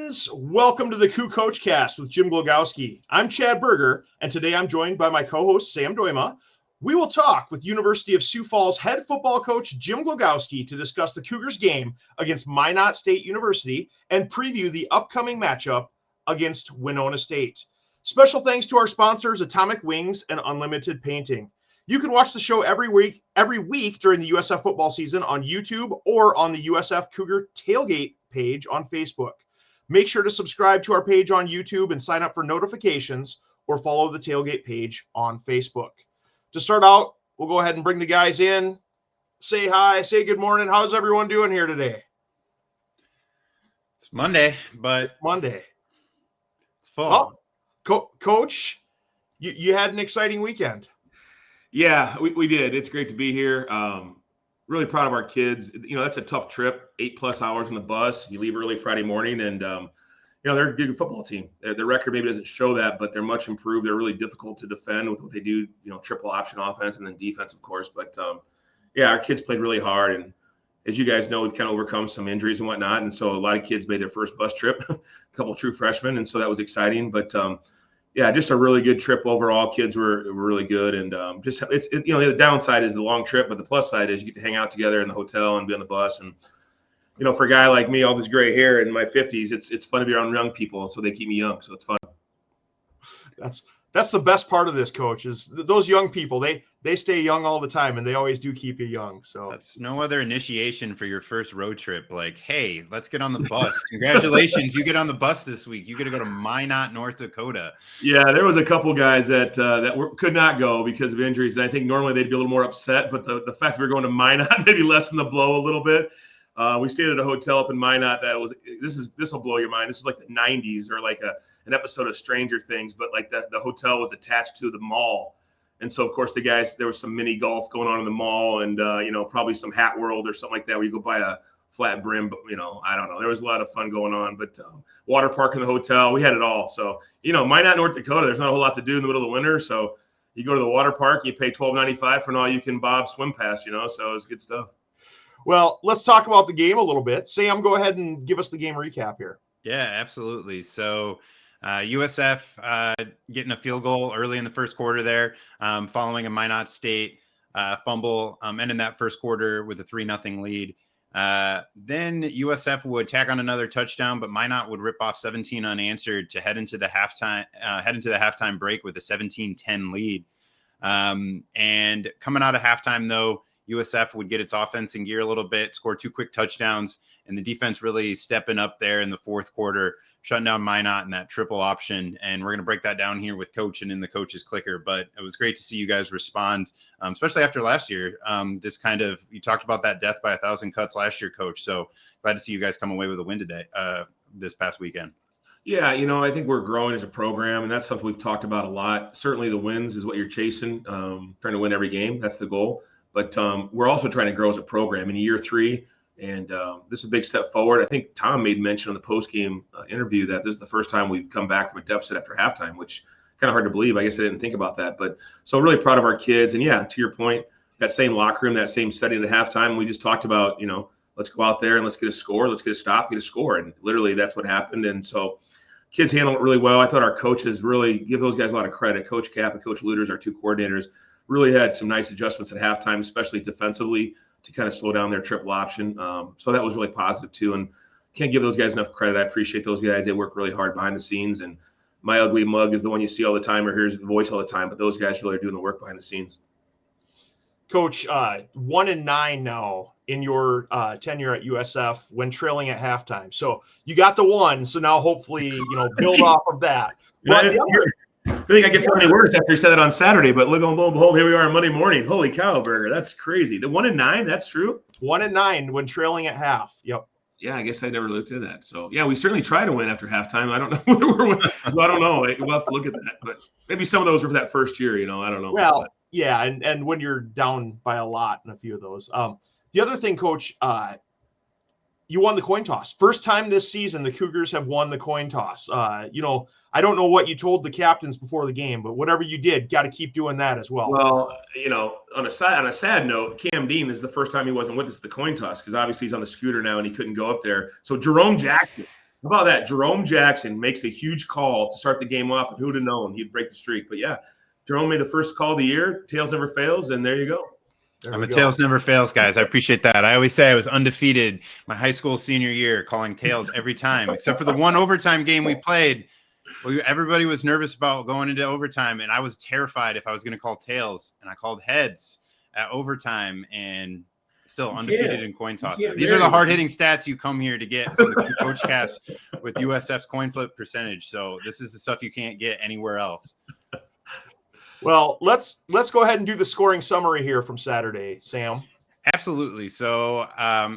friends. Welcome to the Cougars Coach Cast with Jim Glogowski. I'm Chad Birger, and today I'm joined by my co-host, Sam Dooyema. We will talk with University of Sioux Falls head football coach Jim Glogowski to discuss the Cougars game against Minot State University and preview the upcoming matchup against Winona State. Special thanks to our sponsors, Atomic Wings and Unlimited Painting. You can watch the show every week during the USF football season on YouTube or on the USF Cougar Tailgate page on Facebook. Make sure to subscribe to our page on YouTube and sign up for notifications or follow the Tailgate page on Facebook. To start out, we'll go ahead and bring the guys in. Say hi, say good morning. How's everyone doing here today? It's Monday, but Monday. It's fall. Well, Coach, you had an exciting weekend. Yeah, we did. It's great to be here. Really proud of our kids. You know, that's a tough trip, 8+ hours on the bus. You leave early Friday morning, and, they're a good football team. Their record maybe doesn't show that, but they're much improved. They're really difficult to defend with what they do, triple option offense and then defense, of course. But, our kids played really hard. And as you guys know, we've kind of overcome some injuries and whatnot. And so a lot of kids made their first bus trip, a couple true freshmen. And so that was exciting. But, just a really good trip overall. Kids were really good, and the downside is the long trip, but the plus side is you get to hang out together in the hotel and be on the bus. And for a guy like me, all this gray hair in my 50s, it's fun to be around young people, and so they keep me young, so it's fun. That's the best part of this, Coach, is those young people. They stay young all the time, and they always do keep you young. So that's no other initiation for your first road trip. Like, hey, let's get on the bus. Congratulations, you get on the bus this week. You get to go to Minot, North Dakota. Yeah, there was a couple guys that could not go because of injuries. And I think normally they'd be a little more upset, but the fact that we're going to Minot maybe lessened the blow a little bit. We stayed at a hotel up in Minot this will blow your mind. This is like the 90s or like an episode of Stranger Things, but like the hotel was attached to the mall. And so, of course, the guys, there was some mini golf going on in the mall and, probably some Hat World or something like that where you go buy a flat brim. But, I don't know. There was a lot of fun going on. But water park in the hotel, we had it all. So, Minot, North Dakota, there's not a whole lot to do in the middle of the winter. So you go to the water park, you pay $12.95 for an all-you-can-bob swim pass, so it was good stuff. Well, let's talk about the game a little bit. Sam, go ahead and give us the game recap here. Yeah, absolutely. So USF getting a field goal early in the first quarter there, following a Minot State fumble, ending that first quarter with a 3-0 lead. Then USF would tack on another touchdown, but Minot would rip off 17 unanswered to head into the halftime break with a 17-10 lead. And coming out of halftime, though, USF would get its offense in gear a little bit, score 2 quick touchdowns, and the defense really stepping up there in the fourth quarter, shutting down Minot in that triple option. And we're going to break that down here with Coach and in the coach's clicker. But it was great to see you guys respond, especially after last year. You talked about that death by 1,000 cuts last year, Coach. So glad to see you guys come away with a win today, this past weekend. Yeah, I think we're growing as a program, and that's something we've talked about a lot. Certainly the wins is what you're chasing, trying to win every game. That's the goal. But we're also trying to grow as a program in year 3. And this is a big step forward. I think Tom made mention on the post-game interview that this is the first time we've come back from a deficit after halftime, which kind of hard to believe. I guess I didn't think about that. But so really proud of our kids. And, yeah, to your point, that same locker room, that same setting at halftime, we just talked about, let's go out there and let's get a score. Let's get a stop, get a score. And literally that's what happened. And so kids handled it really well. I thought our coaches really give those guys a lot of credit. Coach Cap and Coach Luters, our 2 coordinators, really had some nice adjustments at halftime, especially defensively, to kind of slow down their triple option. So that was really positive too. And can't give those guys enough credit. I appreciate those guys. They work really hard behind the scenes. And my ugly mug is the one you see all the time or hears the voice all the time. But those guys really are doing the work behind the scenes. Coach, 1-9 now in your tenure at USF when trailing at halftime. So you got the 1. So now hopefully, build off of that. I think I get so many words after you said that on Saturday, but look, lo and behold, here we are on Monday morning. Holy cow, Birger, that's crazy. The 1-9, that's true? 1-9 when trailing at half. Yep. Yeah, I guess I never looked at that. So, yeah, we certainly try to win after halftime. I don't know whether we're winning. I don't know. We'll have to look at that. But maybe some of those were for that first year, I don't know. Well, yeah, and when you're down by a lot in a few of those. The other thing, Coach, you won the coin toss. First time this season, the Cougars have won the coin toss. I don't know what you told the captains before the game, but whatever you did, got to keep doing that as well. Well, on a sad note, Cam Dean, this is the first time he wasn't with us at the coin toss because obviously he's on the scooter now and he couldn't go up there. So Jerome Jackson How about that? Jerome Jackson makes a huge call to start the game off, and who'd have known he'd break the streak? But yeah, Jerome made the first call of the year. Tails never fails, and there you go. I'm a tails never fails, guys. I appreciate that. I always say I was undefeated my high school senior year, calling tails every time, except for the one overtime game we played. Everybody was nervous about going into overtime, and I was terrified if I was going to call tails, and I called heads at overtime, and still undefeated in coin tosses. These are the hard-hitting stats you come here to get from the Coach Cast with USF's coin flip percentage. So this is the stuff you can't get anywhere else. Well, let's go ahead and do the scoring summary here from Saturday, Sam. Absolutely. So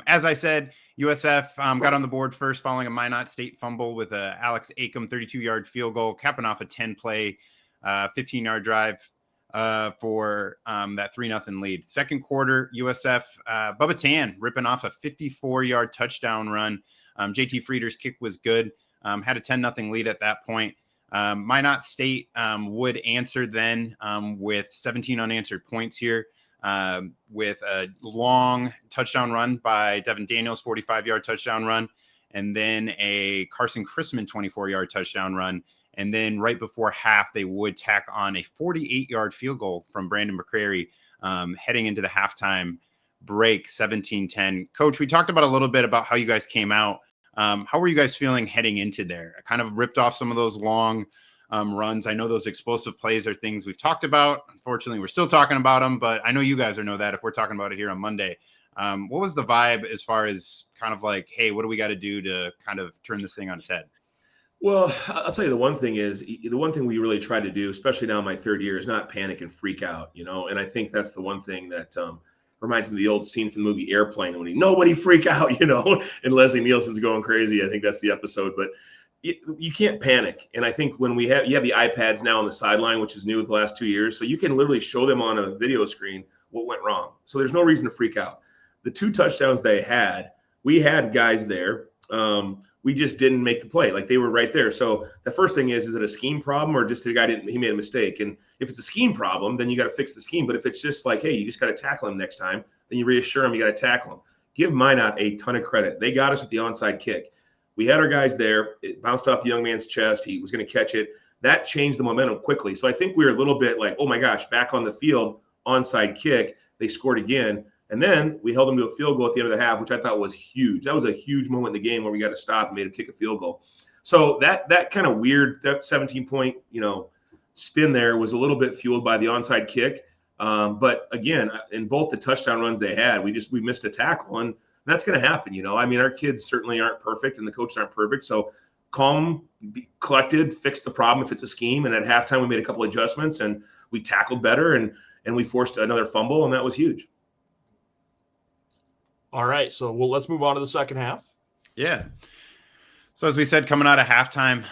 as I said, USF got on the board first following a Minot State fumble with a Alex Acom 32-yard field goal, capping off a 10-play, 15-yard drive for that 3-0 lead. Second quarter, USF, Bubba Tan ripping off a 54-yard touchdown run. JT Frieder's kick was good, had a 10-0 lead at that point. Minot State would answer then with 17 unanswered points here with a long touchdown run by Devin Daniels, 45-yard touchdown run, and then a Carson Chrisman 24-yard touchdown run. And then right before half, they would tack on a 48-yard field goal from Brandon McCrary heading into the halftime break, 17-10. Coach, we talked about a little bit about how you guys came out. How were you guys feeling heading into there? I kind of ripped off some of those long runs. I know those explosive plays are things we've talked about. Unfortunately, we're still talking about them, but I know you guys know that if we're talking about it here on Monday. What was the vibe as far as kind of like, hey, what do we got to do to kind of turn this thing on its head? Well, I'll tell you, the one thing we really try to do, especially now in my third year, is not panic and freak out, and I think that's the one thing that reminds me of the old scene from the movie Airplane when nobody freak out, and Leslie Nielsen's going crazy. I think that's the episode, but you can't panic. And I think when you have the iPads now on the sideline, which is new with the last 2 years, so you can literally show them on a video screen what went wrong. So there's no reason to freak out. The 2 touchdowns they had, we had guys there. We just didn't make the play. Like, they were right there. So the first thing is it a scheme problem or just the guy he made a mistake? And if it's a scheme problem, then you got to fix the scheme. But if it's just like, hey, you just got to tackle him next time, then you reassure him you got to tackle him. Give Minot a ton of credit. They got us at the onside kick. We had our guys there. It bounced off the young man's chest. He was going to catch it. That changed the momentum quickly. So I think we were a little bit like, oh my gosh, back on the field, onside kick. They scored again. And then we held them to a field goal at the end of the half, which I thought was huge. That was a huge moment in the game where we got to stop and made him kick a field goal. So that kind of weird, that 17-point, spin there was a little bit fueled by the onside kick. But again, in both the touchdown runs they had, we missed a tackle, and that's going to happen. I mean, our kids certainly aren't perfect, and the coaches aren't perfect. So calm, be collected, fix the problem if it's a scheme. And at halftime, we made a couple adjustments, and we tackled better, and we forced another fumble, and that was huge. All right, so let's move on to the second half. Yeah. So as we said, coming out of halftime,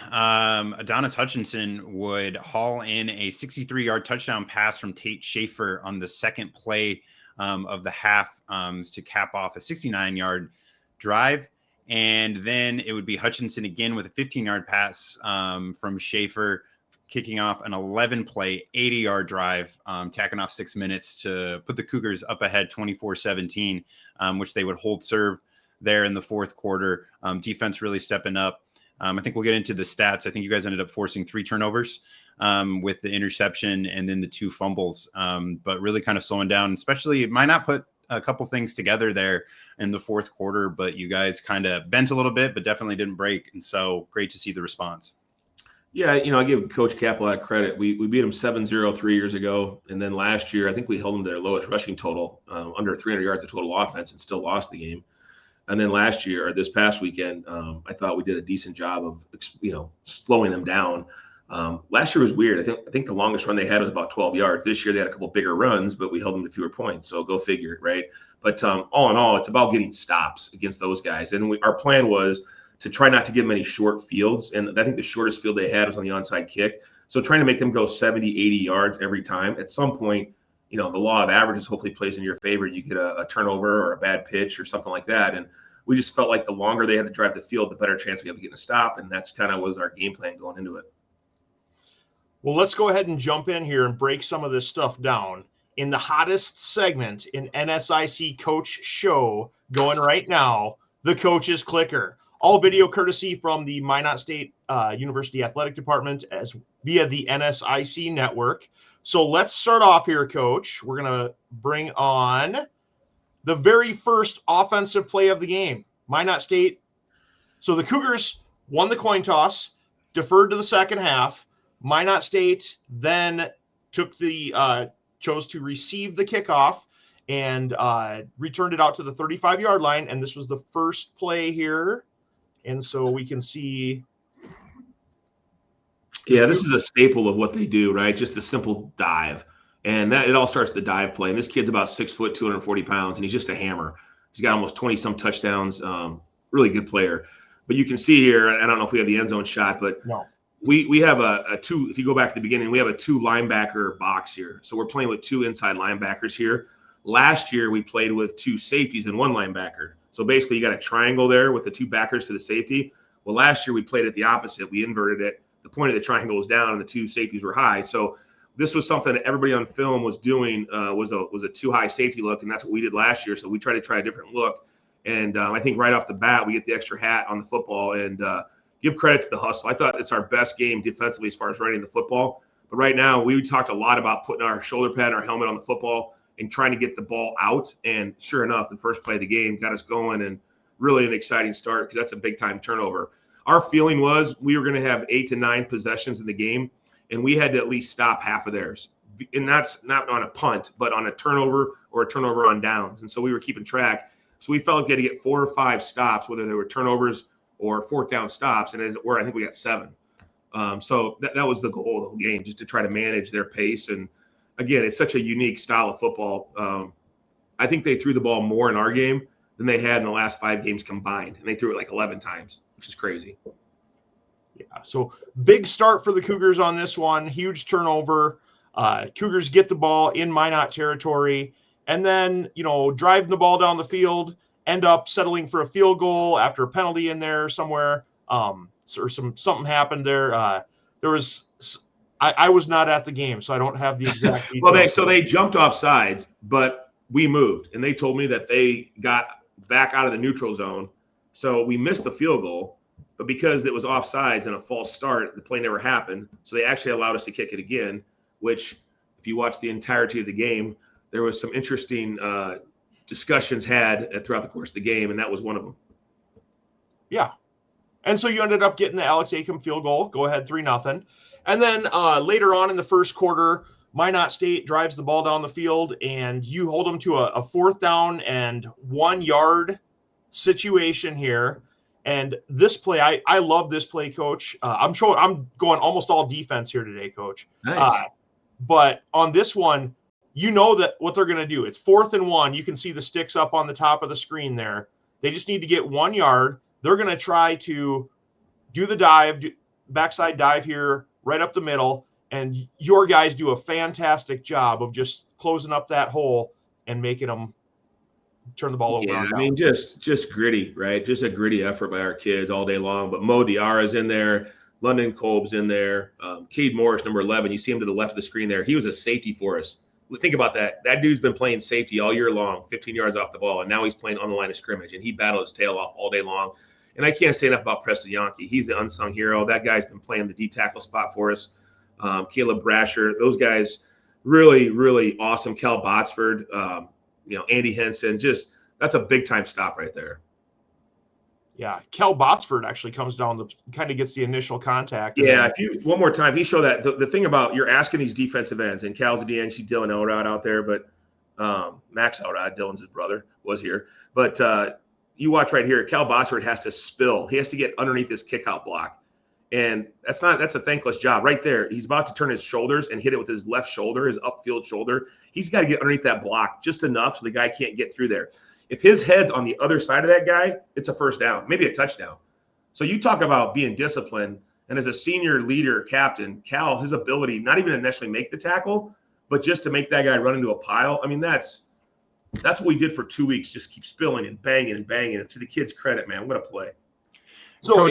Adonis Hutchinson would haul in a 63-yard touchdown pass from Tate Schaefer on the second play of the half to cap off a 69-yard drive. And then it would be Hutchinson again with a 15-yard pass from Schaefer, kicking off an 11-play, 80-yard drive, tacking off 6 minutes to put the Cougars up ahead 24-17, which they would hold serve there in the fourth quarter. Defense really stepping up. I think we'll get into the stats. I think you guys ended up forcing 3 turnovers with the interception and then the 2 fumbles, but really kind of slowing down, especially it might not put a couple things together there in the fourth quarter, but you guys kind of bent a little bit, but definitely didn't break. And so great to see the response. Yeah, I give Coach Cap a lot of credit. We beat them 7-0 3 years ago. And then last year, I think we held them to their lowest rushing total, under 300 yards of total offense, and still lost the game. And then last year, or this past weekend, I thought we did a decent job of, slowing them down. Last year was weird. I think the longest run they had was about 12 yards. This year, they had a couple bigger runs, but we held them to fewer points. So go figure, right? But all in all, it's about getting stops against those guys. And our plan was to try not to give them any short fields. And I think the shortest field they had was on the onside kick. So trying to make them go 70, 80 yards every time. At some point, the law of averages hopefully plays in your favor. You get a turnover or a bad pitch or something like that. And we just felt like the longer they had to drive the field, the better chance we have of getting a stop. And that's kind of was our game plan going into it. Well, let's go ahead and jump in here and break some of this stuff down. In the hottest segment in NSIC Coach Show going right now, the Coach's Clicker. All video courtesy from the Minot State University Athletic Department as via the NSIC network. So let's start off here, Coach. We're going to bring on the very first offensive play of the game. Minot State. So the Cougars won the coin toss, deferred to the second half. Minot State then took the chose to receive the kickoff and returned it out to the 35-yard line. And this was the first play here. And so we can see. Yeah, this is a staple of what they do, right? Just a simple dive. And that it all starts the dive play. And this kid's about 6 foot, 240 pounds, and he's just a hammer. He's got almost 20-some touchdowns. Really good player. But you can see here, I don't know if we have the end zone shot, but no. We have a two, if you go back to the beginning, we have a 2 linebacker box here. So we're playing with 2 inside linebackers here. Last year, we played with 2 safeties and 1 linebacker. So basically, you got a triangle there with the 2 backers to the safety. Well, last year, we played it the opposite. We inverted it. The point of the triangle was down, and the 2 safeties were high. So this was something that everybody on film was doing, was a too high safety look, and that's what we did last year. So we tried to try a different look. And I think right off the bat, we get the extra hat on the football and give credit to the hustle. I thought it's our best game defensively as far as running the football. But right now, we talked a lot about putting our shoulder pad and our helmet on the football and trying to get the ball out. And sure enough, the first play of the game got us going and really an exciting start because that's a big-time turnover. Our feeling was we were going to have 8 to 9 possessions in the game, and we had to at least stop half of theirs. And that's not on a punt, but on a turnover or a turnover on downs. And so we were keeping track. So we felt we had to get 4 or 5 stops, whether they were turnovers or 4th down stops, and I think we got 7. So that was the goal of the whole game, just to try to manage their pace. And again, it's such a unique style of football. I think they threw the ball more in our game than they had in the last 5 games combined, and they threw it like 11 times, which is crazy. Yeah, so big start for the Cougars on this one. Huge turnover. Cougars get the ball in Minot territory, and then driving the ball down the field. End up settling for a field goal after a penalty in there somewhere. Or something happened there. I was not at the game, so I don't have the exact details. Well, they jumped off sides, but we moved, and they told me that they got back out of the neutral zone. So we missed the field goal, but because it was off sides and a false start, the play never happened. So they actually allowed us to kick it again, which if you watch the entirety of the game, there was some interesting discussions had throughout the course of the game, and that was one of them. Yeah. And so you ended up getting the Alex Acom field goal, go ahead 3-0. And then later on in the first quarter, Minot State drives the ball down the field, and you hold them to a 4th down and 1 yard situation here. And this play, I love this play, Coach. I'm going almost all defense here today, Coach. Nice. But on this one, you know that what they're going to do. It's 4th and 1. You can see the sticks up on the top of the screen there. They just need to get 1 yard. They're going to try to do the dive, backside dive here, right up the middle. And your guys do a fantastic job of just closing up that hole and making them turn the ball over. Yeah, I mean, just gritty, right? Just a gritty effort by our kids all day long. But Mo Diarra's in there. London Kolb's in there. Cade Morris, number 11. You see him to the left of the screen there. He was a safety for us. Think about that. That dude's been playing safety all year long, 15 yards off the ball, and now he's playing on the line of scrimmage, and he battled his tail off all day long. And I can't say enough about Preston Yonke. He's the unsung hero. That guy's been playing the D tackle spot for us. Caleb Brasher, those guys, really, really awesome. Cal Botsford, Andy Henson, that's a big-time stop right there. Yeah, Cal Botsford actually comes down, kind of gets the initial contact. Yeah, one more time, if you show that, the thing about you're asking these defensive ends, and Cal's a DN, you see Dylan Elrod out there, but Max Elrod, Dylan's his brother, was here. But you watch right here, Cal Botsford has to spill. He has to get underneath this kick-out block. And that's a thankless job. Right there, he's about to turn his shoulders and hit it with his left shoulder, his upfield shoulder. He's got to get underneath that block just enough so the guy can't get through there. If his head's on the other side of that guy, it's a first down, maybe a touchdown. So you talk about being disciplined, and as a senior leader, captain, Cal, his ability not even to necessarily make the tackle, but just to make that guy run into a pile. I mean, that's what we did for 2 weeks, just keep spilling and banging and banging. And to the kid's credit, man, what a play. So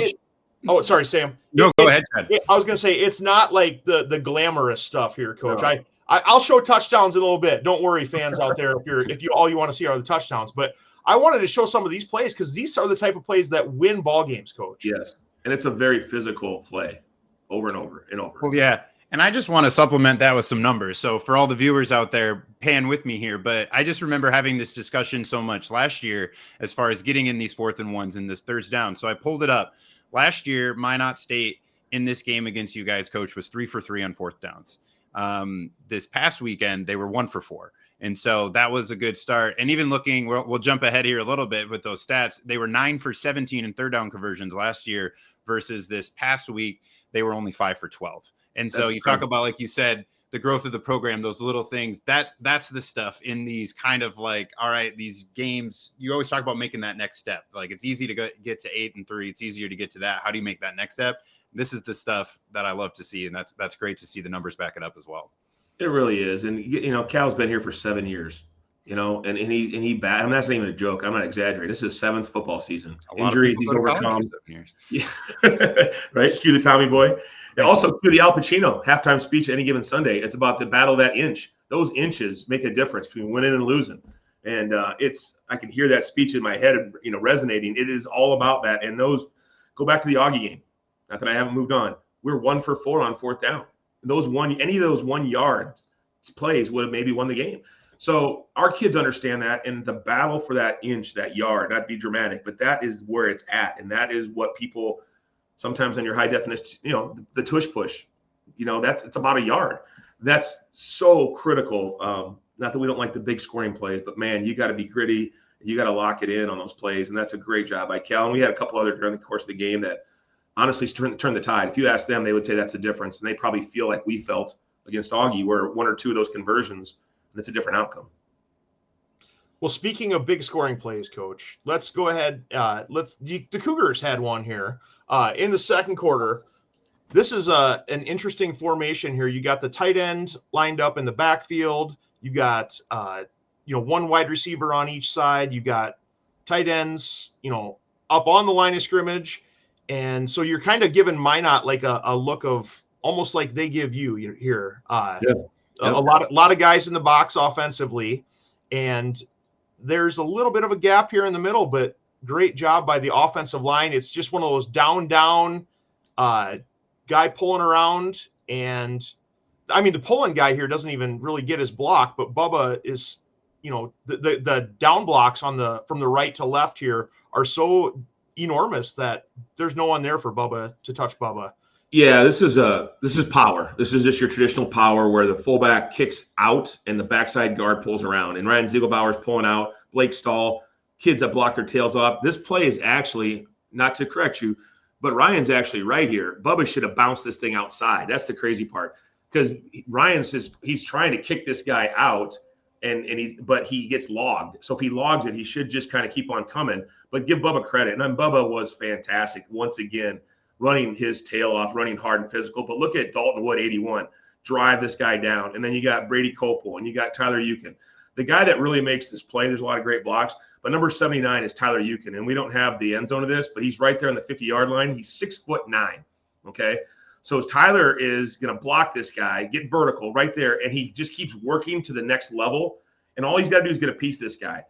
Coach, sorry, Sam. No, go ahead, Ted. I was going to say, it's not like the glamorous stuff here, Coach. No. I'll show touchdowns in a little bit. Don't worry, fans out there, if you all you want to see are the touchdowns. But I wanted to show some of these plays because these are the type of plays that win ball games, Coach. Yes, and it's a very physical play, over and over and over. Well, yeah. And I just want to supplement that with some numbers. So for all the viewers out there, pan with me here, but I just remember having this discussion so much last year as far as getting in these 4th and 1s and this thirds down. So I pulled it up. Last year, Minot State in this game against you guys, Coach, was 3 for 3 on 4th downs. This past weekend, they were 1 for 4. And so that was a good start. And even looking, we'll jump ahead here a little bit with those stats. They were 9 for 17 in third down conversions last year versus this past week, they were only 5 for 12. And so you talk about, like you said, the growth of the program, those little things, that's the stuff in these kind of like, all right, these games, you always talk about making that next step. Like it's easy to get to 8-3. It's easier to get to that. How do you make that next step? This is the stuff that I love to see. And that's great to see the numbers back it up as well. It really is. And, Cal's been here for 7 years, and he bad. I mean, that's not even a joke. I'm not exaggerating. This is his 7th football season. Injuries he's overcome. Yeah. Right. Cue the Tommy boy. And also cue the Al Pacino halftime speech any given Sunday. It's about the battle of that inch. Those inches make a difference between winning and losing. And I can hear that speech in my head, resonating. It is all about that. And those go back to the Augie game. Not that I haven't moved on. We're 1 for 4 on 4th down. Any of those 1 yard plays would have maybe won the game. So our kids understand that, and the battle for that inch, that yard, not be dramatic, but that is where it's at, and that is what people sometimes on your high definition, the tush push, it's about a yard. That's so critical. Not that we don't like the big scoring plays, but man, you got to be gritty. You got to lock it in on those plays, and that's a great job by Cal. And we had a couple other during the course of the game that honestly turn the tide. If you ask them, they would say that's the difference, and they probably feel like we felt against Augie, where 1 or 2 of those conversions, and it's a different outcome. Well, speaking of big scoring plays, Coach, let's go ahead. The Cougars had one here in the second quarter. This is an interesting formation here. You got the tight end lined up in the backfield. You got 1 wide receiver on each side. You got tight ends, up on the line of scrimmage. And so you're kind of giving Minot like a look of almost like they give you here. A lot of guys in the box offensively, and there's a little bit of a gap here in the middle, but great job by the offensive line. It's just one of those down guy pulling around, and I mean the pulling guy here doesn't even really get his block, but Bubba is, the down blocks from the right to left here are so enormous that there's no one there for Bubba to touch Bubba. Yeah, this is power. This is just your traditional power where the fullback kicks out and the backside guard pulls around. And Ryan Ziegelbauer's pulling out, Blake Stahl, kids that block their tails off. This play is actually, not to correct you, but Ryan's actually right here. Bubba should have bounced this thing outside. That's the crazy part, because he's trying to kick this guy out, but he gets logged. So if he logs it, he should just kind of keep on coming. But give Bubba credit. And then Bubba was fantastic once again, running his tail off, running hard and physical. But look at Dalton Wood, 81, drive this guy down. And then you got Brady Copel and you got Tyler Eukin. The guy that really makes this play, there's a lot of great blocks, but number 79 is Tyler Eukin. And we don't have the end zone of this, but he's right there on the 50-yard line. He's 6'9", okay? So Tyler is going to block this guy, get vertical right there, and he just keeps working to the next level. And all he's got to do is get a piece of this guy.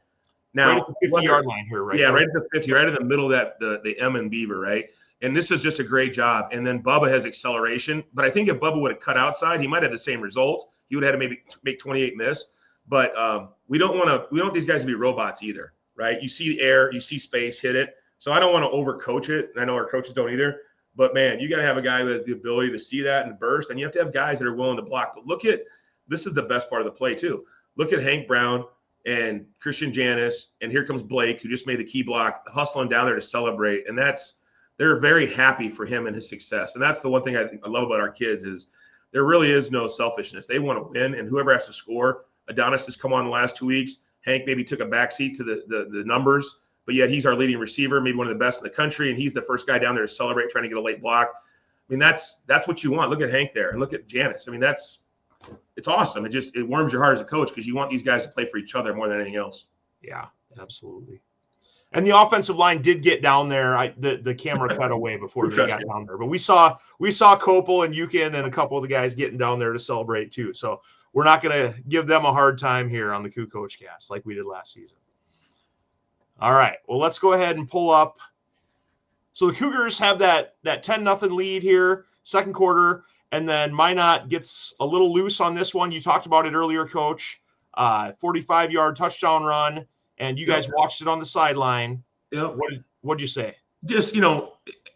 Now, right at the 50-yard line here, right? Yeah, right at the 50, right in the middle of that, the M and Beaver, right? And this is just a great job. And then Bubba has acceleration. But I think if Bubba would have cut outside, he might have the same result. He would have had to maybe make 28 miss. But we don't want these guys to be robots either, right? You see air, you see space, hit it. So I don't want to overcoach it. And I know our coaches don't either. But, man, you got to have a guy that has the ability to see that and burst. And you have to have guys that are willing to block. But this is the best part of the play, too. Look at Hank Brown and Christian Janis. And here comes Blake, who just made the key block, hustling down there to celebrate. And they're very happy for him and his success. And that's the one thing I love about our kids is there really is no selfishness. They want to win, and whoever has to score. Adonis has come on the last 2 weeks. Hank maybe took a backseat to the numbers, but yet he's our leading receiver, maybe one of the best in the country, and he's the first guy down there to celebrate, trying to get a late block. I mean, that's what you want. Look at Hank there, and look at Janis. I mean, it's awesome. It warms your heart as a coach because you want these guys to play for each other more than anything else. Yeah, absolutely. And the offensive line did get down there. The camera cut away before they got down there. But we saw Copel and Eukin and a couple of the guys getting down there to celebrate too. So we're not going to give them a hard time here on the Coup Coach Cast like we did last season. All right. Well, let's go ahead and pull up. So the Cougars have that 10-0 lead here, second quarter, and then Minot gets a little loose on this one. You talked about it earlier, Coach. 45-yard touchdown run, and you guys watched it on the sideline. Yeah. What'd you say? Just,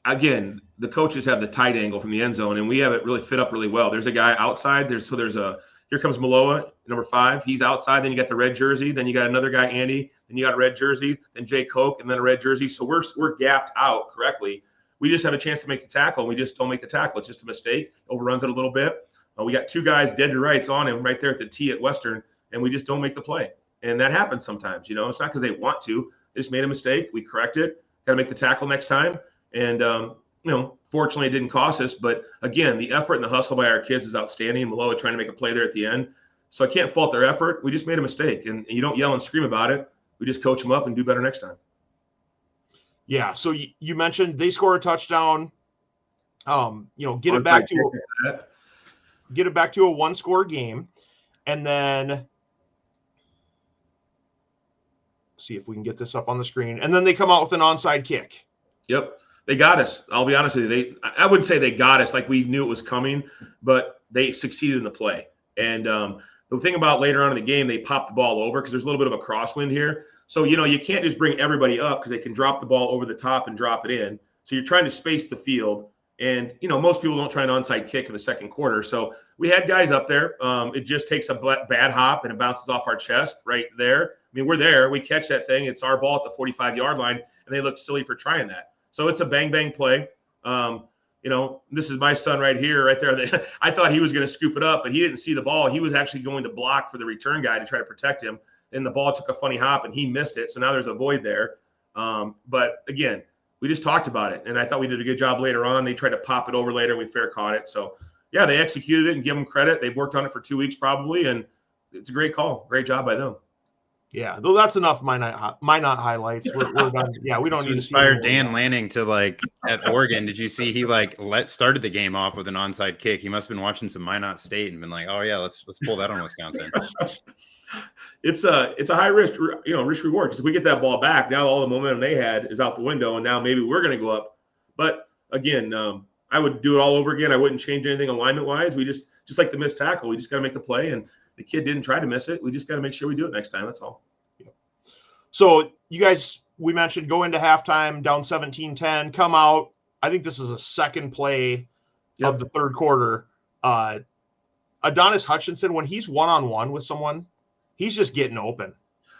again, the coaches have the tight angle from the end zone, and we have it really fit up really well. There's a guy outside. Here comes Maloa, number 5. He's outside. Then you got the red jersey. Then you got another guy, Andy. Then you got a red jersey. Then Jay Koch, and then a red jersey. So we're gapped out correctly. We just have a chance to make the tackle, and we just don't make the tackle. It's just a mistake. Overruns it a little bit. We got 2 guys dead to rights on him right there at the T at Western, and we just don't make the play. And that happens sometimes. It's not because they want to. They just made a mistake. We correct it. Got to make the tackle next time. And fortunately, it didn't cost us. But again, the effort and the hustle by our kids is outstanding. Maloa trying to make a play there at the end. So I can't fault their effort. We just made a mistake. And you don't yell and scream about it. We just coach them up and do better next time. Yeah. So you mentioned they score a touchdown. Get it back to a 1-score game. And then see if we can get this up on the screen. And then they come out with an onside kick. Yep. They got us. I'll be honest with you. I wouldn't say they got us like we knew it was coming, but they succeeded in the play. And the thing about later on in the game, they popped the ball over because there's a little bit of a crosswind here. So, you can't just bring everybody up because they can drop the ball over the top and drop it in. So you're trying to space the field. And, most people don't try an onside kick in the second quarter. So we had guys up there. It just takes a bad hop and it bounces off our chest right there. I mean, we're there. We catch that thing. It's our ball at the 45-yard line, and they look silly for trying that. So it's a bang-bang play. This is my son right here, right there. I thought he was going to scoop it up, but he didn't see the ball. He was actually going to block for the return guy to try to protect him. And the ball took a funny hop, and he missed it. So now there's a void there. But, again, we just talked about it, and I thought we did a good job later on. They tried to pop it over later. We fair caught it. So, yeah, they executed it and give them credit. They've worked on it for 2 weeks probably, and it's a great call. Great job by them. Yeah, though that's enough. Minot highlights. We're done. Yeah, we don't need to inspire Dan Lanning to at Oregon. Did you see he started the game off with an onside kick? He must have been watching some Minot State and been like, oh yeah, let's pull that on Wisconsin. It's a high risk reward because if we get that ball back, now all the momentum they had is out the window, and now maybe we're going to go up. But again, I would do it all over again. I wouldn't change anything alignment wise. We just like the missed tackle. We just got to make the play and. The kid didn't try to miss it. We just got to make sure we do it next time. That's all. So you guys, we mentioned go into halftime down 17-10, come out. I think this is a second play of the third quarter. Adonis Hutchinson, when he's one-on-one with someone, he's just getting open.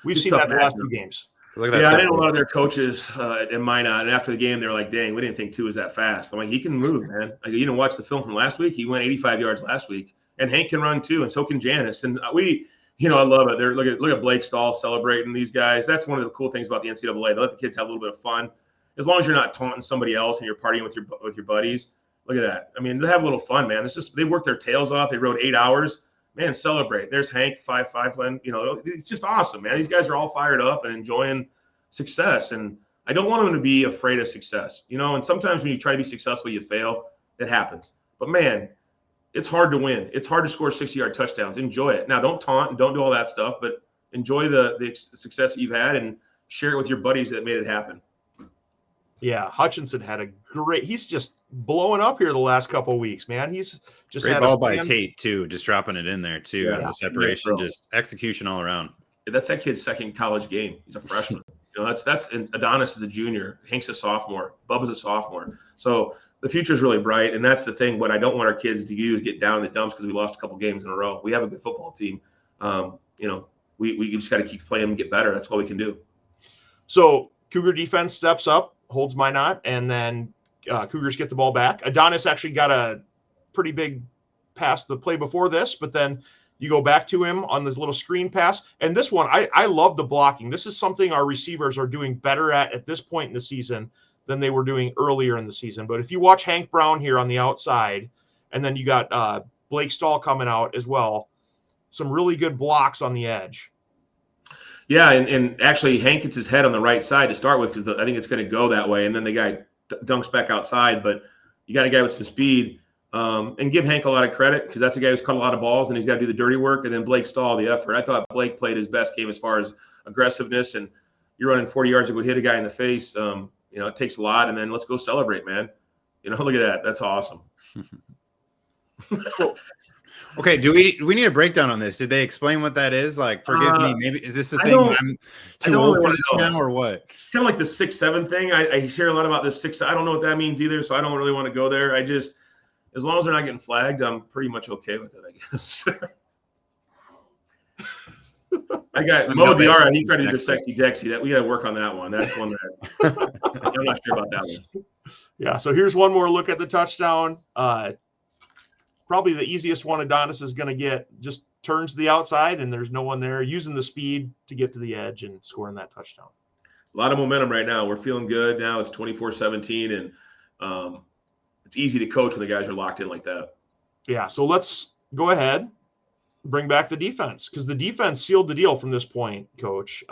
We've seen that the last 2 games. So look at that. I think a lot of their coaches in Minot, and after the game, they were like, dang, we didn't think 2 was that fast. I'm like, he can move, man. You didn't watch the film from last week? He went 85 yards last week. And Hank can run too, and so can Janice. And I love it. Look at Blake Stahl celebrating these guys. That's one of the cool things about the NCAA. They let the kids have a little bit of fun, as long as you're not taunting somebody else and you're partying with your buddies. Look at that. I mean, they have a little fun, man. They work their tails off. They rode 8 hours. Man, celebrate. There's Hank 5'5". It's just awesome, man. These guys are all fired up and enjoying success. And I don't want them to be afraid of success. And sometimes when you try to be successful, you fail. It happens. But man. It's hard to win. It's hard to score 60-yard touchdowns. Enjoy it. Now, don't taunt and don't do all that stuff, but enjoy the success that you've had and share it with your buddies that made it happen. Yeah, Hutchinson had he's just blowing up here the last couple of weeks, man. He's just great ball by Tate, too, just dropping it in there, too. Yeah. And the separation, just execution all around. That's that kid's second college game. He's a freshman. And Adonis is a junior. Hank's a sophomore. Bubba's a sophomore. So the future is really bright, and that's the thing. What I don't want our kids to do is get down in the dumps because we lost a couple games in a row. We have a good football team. We just got to keep playing and get better. That's all we can do. So Cougar defense steps up, holds Minot, and then Cougars get the ball back. Adonis actually got a pretty big pass the play before this, but then you go back to him on this little screen pass. And this one, I love the blocking. This is something our receivers are doing better at this point in the season than they were doing earlier in the season. But if you watch Hank Brown here on the outside, and then you got Blake Stahl coming out as well, some really good blocks on the edge. Yeah, and actually Hank gets his head on the right side to start with because I think it's going to go that way, and then the guy dunks back outside. But you got a guy with some speed. And give Hank a lot of credit because that's a guy who's caught a lot of balls and he's got to do the dirty work. And then Blake Stahl, the effort. I thought Blake played his best game as far as aggressiveness. And you're running 40 yards to go hit a guy in the face. It takes a lot. And then let's go celebrate, man. Look at that. That's awesome. Okay, do we need a breakdown on this? Did they explain what that is? Like, forgive me, maybe is this a thing I'm too old for this now or what? It's kind of like the 6'7" thing. I hear a lot about this 6. I don't know what that means either, so I don't really want to go there. As long as they're not getting flagged, I'm pretty much okay with it, I guess. I got Mo Diarra. He tried to do the sexy Dexy. That we got to work on that one. That's one that I'm not sure about that one. Yeah. So here's one more look at the touchdown. Probably the easiest one Adonis is going to get. Just turns to the outside, and there's no one there. Using the speed to get to the edge and scoring that touchdown. A lot of momentum right now. We're feeling good now. It's 24-17, and it's easy to coach when the guys are locked in like that. Yeah. So let's go ahead. Bring back the defense because the defense sealed the deal from this point, Coach.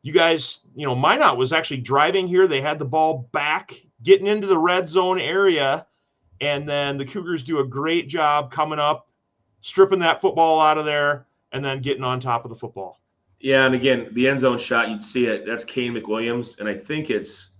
You guys, Minot was actually driving here. They had the ball back, getting into the red zone area, and then the Cougars do a great job coming up, stripping that football out of there, and then getting on top of the football. Yeah, and again, the end zone shot, you'd see it. That's Kane McWilliams, and I think it's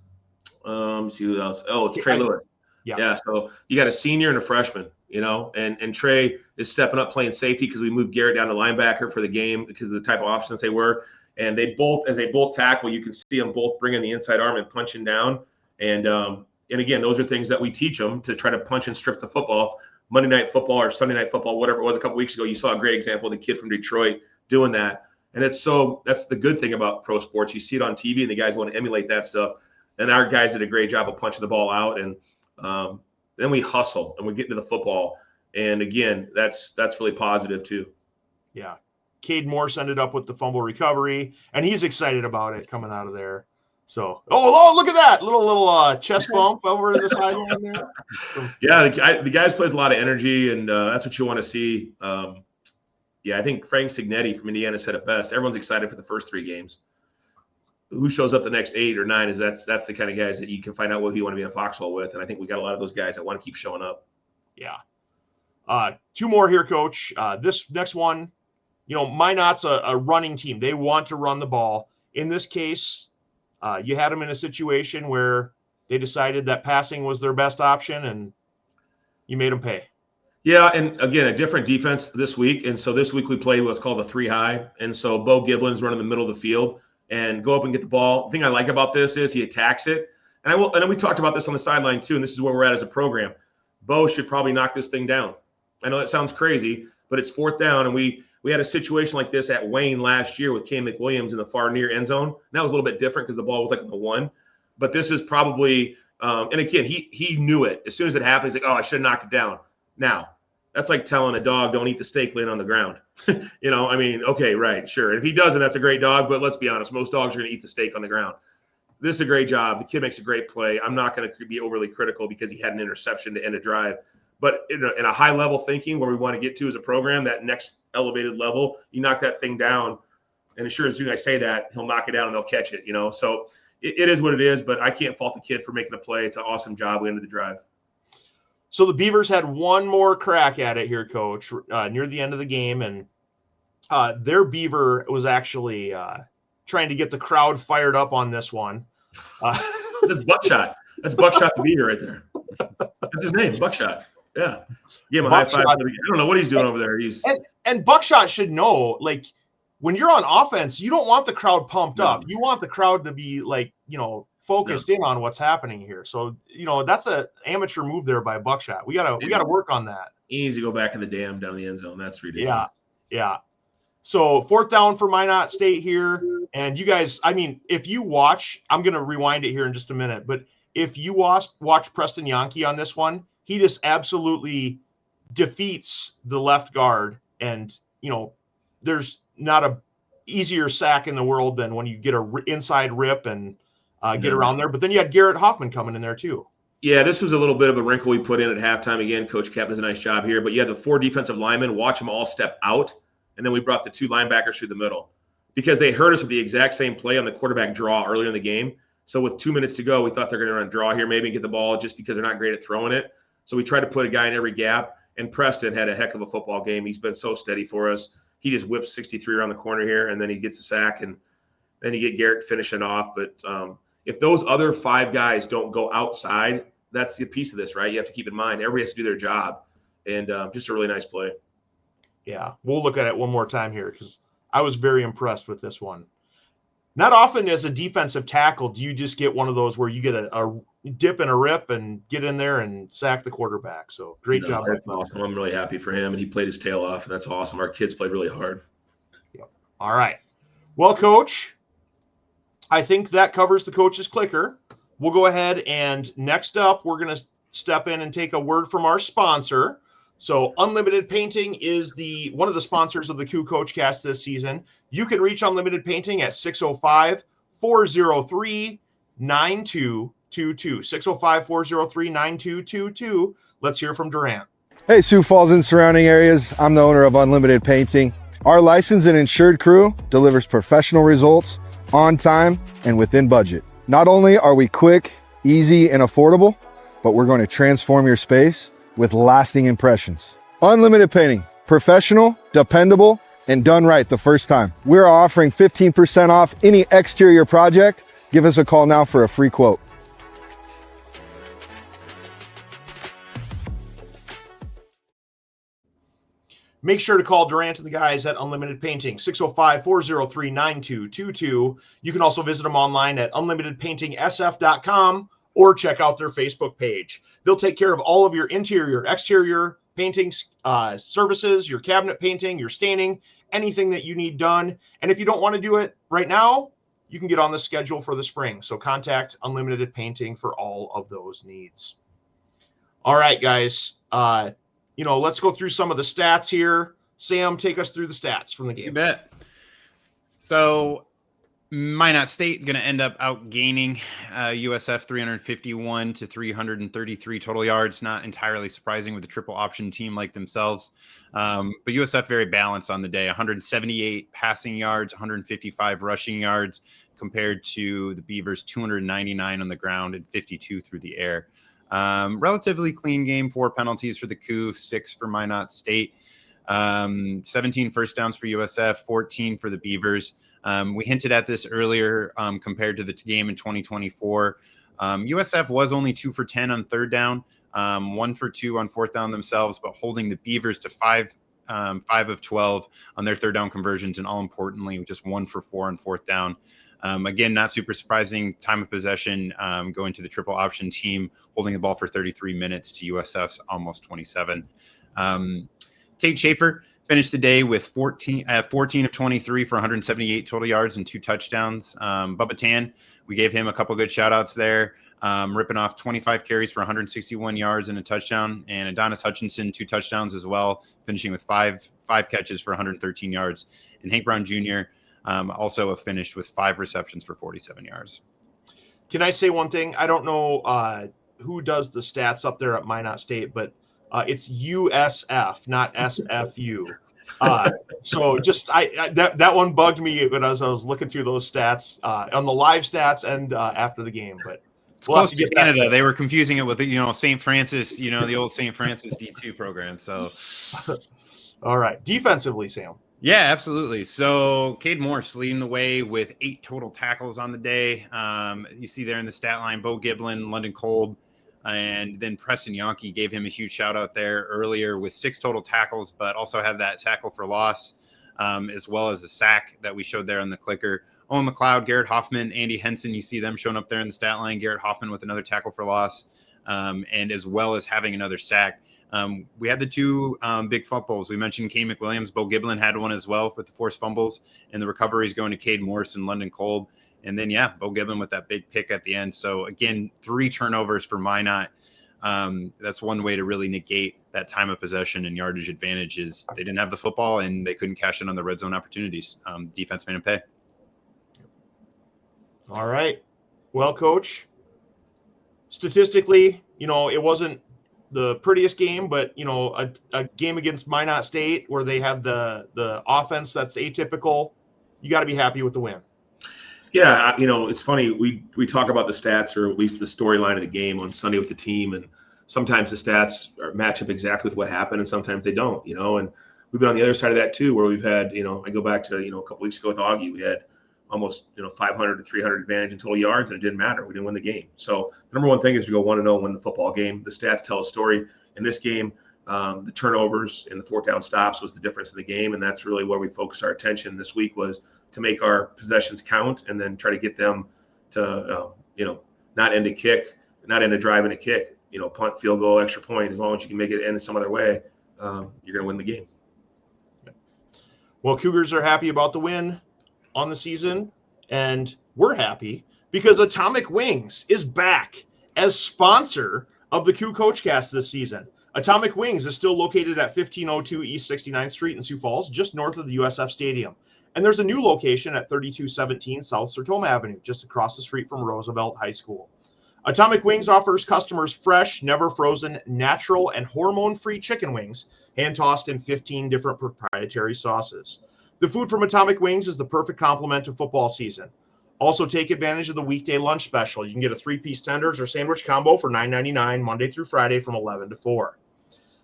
see who else. Oh, it's Trey Lewis. Yeah. So you got a senior and a freshman. And Trey is stepping up playing safety because we moved Garrett down to linebacker for the game because of the type of options they were. And as they both tackle, you can see them both bringing the inside arm and punching down. And again, those are things that we teach them to try to punch and strip the football. Monday Night Football or Sunday Night Football, whatever it was a couple weeks ago, you saw a great example of the kid from Detroit doing that. And that's the good thing about pro sports. You see it on TV and the guys want to emulate that stuff. And our guys did a great job of punching the ball out. And then we hustle and we get into the football. And again, that's really positive too. Yeah. Cade Morse ended up with the fumble recovery, and he's excited about it coming out of there. So, look at that little chest bump over the sideline there. So, yeah, the guys played with a lot of energy, and that's what you want to see. I think Frank Signetti from Indiana said it best. Everyone's excited for the first 3 games. Who shows up the next 8 or 9 that's the kind of guys that you can find out what you want to be in Foxhole with. And I think we got a lot of those guys that want to keep showing up. Yeah. 2 more here, Coach. This next one, Minot's a running team. They want to run the ball. In this case, you had them in a situation where they decided that passing was their best option, and you made them pay. Yeah, and again, a different defense this week. And so this week we played what's called a 3 high. And so Bo Giblin's running the middle of the field and go up and get the ball. The thing I like about this is he attacks it. And we talked about this on the sideline too, and this is where we're at as a program. Bo should probably knock this thing down. I know that sounds crazy, but it's 4th down, and we had a situation like this at Wayne last year with Kane McWilliams in the far near end zone. And that was a little bit different because the ball was like on the 1. But this is probably and again, he knew it. As soon as it happened, he's like, oh, I should have knocked it down. Now, that's like telling a dog don't eat the steak laying on the ground. Okay, right, sure. And if he doesn't, that's a great dog. But let's be honest, most dogs are going to eat the steak on the ground. This is a great job. The kid makes a great play. I'm not going to be overly critical because he had an interception to end a drive. But in a high-level thinking where we want to get to as a program, that next elevated level, you knock that thing down, and as soon as I say that, he'll knock it down and they'll catch it, So it is what it is, but I can't fault the kid for making a play. It's an awesome job. We ended the drive. So the Beavers had one more crack at it here, Coach, near the end of the game, and their Beaver was actually trying to get the crowd fired up on this one. That's Buckshot. That's Buckshot the Beaver right there. That's his name, Buckshot. Yeah. Give him a Buckshot. High five. I don't know what he's doing over there. And Buckshot should know, like, when you're on offense, you don't want the crowd pumped up. You want the crowd to be focused in on what's happening here. So, that's an amateur move there by Buckshot. We gotta work on that. He needs to go back in the dam down the end zone. That's ridiculous. Yeah. So 4th down for Minot State here. And you guys, if you watch, I'm gonna rewind it here in just a minute, but if you watch Preston Yankee on this one, he just absolutely defeats the left guard. And, there's not a easier sack in the world than when you get a inside rip and get around there. But then you had Garrett Hoffman coming in there too. Yeah, this was a little bit of a wrinkle we put in at halftime. Again, Coach Kemp does a nice job here. But you had the 4 defensive linemen, watch them all step out. And then we brought the 2 linebackers through the middle because they heard us with the exact same play on the quarterback draw earlier in the game. So with 2 minutes to go, we thought they're going to run draw here maybe and get the ball just because they're not great at throwing it. So we tried to put a guy in every gap. And Preston had a heck of a football game. He's been so steady for us. He just whips 63 around the corner here, and then he gets a sack, and then you get Garrett finishing off. But if those other 5 guys don't go outside, that's the piece of this, right? You have to keep in mind everybody has to do their job, and just a really nice play. Yeah, we'll look at it one more time here because I was very impressed with this one. Not often as a defensive tackle do you just get one of those where you get a dip and a rip and get in there and sack the quarterback. So great job. That's awesome. I'm really happy for him, and he played his tail off, and that's awesome. Our kids played really hard. Yep. All right. Well, Coach, I think that covers the coach's clicker. We'll go ahead and next up, we're going to step in and take a word from our sponsor. So Unlimited Painting is one of the sponsors of the Cougars Coach Cast this season. You can reach Unlimited Painting at 605-403-9222. 605-403-9222. Let's hear from Durant. Hey, Sioux Falls and surrounding areas. I'm the owner of Unlimited Painting. Our licensed and insured crew delivers professional results on time and within budget. Not only are we quick, easy, and affordable, but we're going to transform your space with lasting impressions. Unlimited Painting, professional, dependable, and done right the first time. We're offering 15% off any exterior project. Give us a call now for a free quote. Make sure to call Durant and the guys at Unlimited Painting, 605-403-9222. You can also visit them online at unlimitedpaintingsf.com or check out their Facebook page. They'll take care of all of your interior, exterior painting services, your cabinet painting, your staining, anything that you need done. And if you don't want to do it right now, you can get on the schedule for the spring. So contact Unlimited Painting for all of those needs. All right, guys. Let's go through some of the stats here. Sam, take us through the stats from the game. You bet. So Minot State going to end up outgaining USF 351 to 333 total yards. Not entirely surprising with a triple option team like themselves. But USF very balanced on the day. 178 passing yards, 155 rushing yards compared to the Beavers, 299 on the ground and 52 through the air. Relatively clean game, 4 penalties for the Cougs, 6 for Minot State, 17 first downs for USF, 14 for the Beavers. We hinted at this earlier compared to the game in 2024. USF was only 2 for 10 on third down, 1 for 2 on fourth down themselves, but holding the Beavers to 5 of 12 on their third down conversions, and all importantly, just 1 for 4 on fourth down. Again, not super surprising. Time of possession going to the triple option team, holding the ball for 33 minutes to USF's almost 27. Tate Schaefer finished the day with 14 of 23 for 178 total yards and 2 touchdowns. Bubba Tan, we gave him a couple good shout outs there, ripping off 25 carries for 161 yards and a touchdown. And Adonis Hutchinson, 2 touchdowns as well, finishing with five catches for 113 yards. And Hank Brown Jr., also finished with 5 receptions for 47 yards. Can I say one thing? I don't know who does the stats up there at Minot State, but it's USF, not SFU. So just that one bugged me when I was looking through those stats on the live stats and after the game. But it's close to Canada. They were confusing it with St. Francis, the old St. Francis D2 program. So, all right, defensively, Sam. Yeah, absolutely. So Cade Morse leading the way with 8 total tackles on the day. You see there in the stat line, Bo Giblin, London Kolb, and then Preston Yonke gave him a huge shout out there earlier with 6 total tackles, but also had that tackle for loss, as well as the sack that we showed there on the clicker. Owen McLeod, Garrett Hoffman, Andy Henson, you see them showing up there in the stat line. Garrett Hoffman with another tackle for loss, and as well as having another sack. We had the 2 big fumbles. We mentioned Kay McWilliams. Bo Giblin had one as well with the forced fumbles, and the recoveries going to Cade Morse and London Kolb. And then, Bo Giblin with that big pick at the end. So, again, 3 turnovers for Minot. That's one way to really negate that time of possession and yardage advantage is they didn't have the football and they couldn't cash in on the red zone opportunities. Defense made them pay. All right. Well, Coach, statistically, it wasn't the prettiest game, but a game against Minot State where they have the offense that's atypical, you got to be happy with the win. Yeah, it's funny. We talk about the stats, or at least the storyline of the game on Sunday with the team, and sometimes the stats match up exactly with what happened, and sometimes they don't, and we've been on the other side of that too, where we've had, I go back to, a couple weeks ago with Augie, we had almost, 500 to 300 advantage in total yards, and it didn't matter. We didn't win the game. So the number one thing is to go 1-0, win the football game. The stats tell a story. In this game, the turnovers and the fourth down stops was the difference in the game, and that's really where we focused our attention this week, was to make our possessions count and then try to get them to, not end a drive and a kick, punt, field goal, extra point. As long as you can make it end some other way, you're going to win the game. Well, Cougars are happy about the win on the season, and we're happy because Atomic Wings is back as sponsor of the Cougars Coachcast this season. Atomic Wings is still located at 1502 East 69th Street in Sioux Falls, just north of the USF Stadium. And there's a new location at 3217 South Sertoma Avenue, just across the street from Roosevelt High School. Atomic Wings offers customers fresh, never frozen, natural, and hormone-free chicken wings, hand-tossed in 15 different proprietary sauces. The food from Atomic Wings is the perfect complement to football season. Also, take advantage of the weekday lunch special. You can get a 3-piece tenders or sandwich combo for $9.99 Monday through Friday from 11 to 4.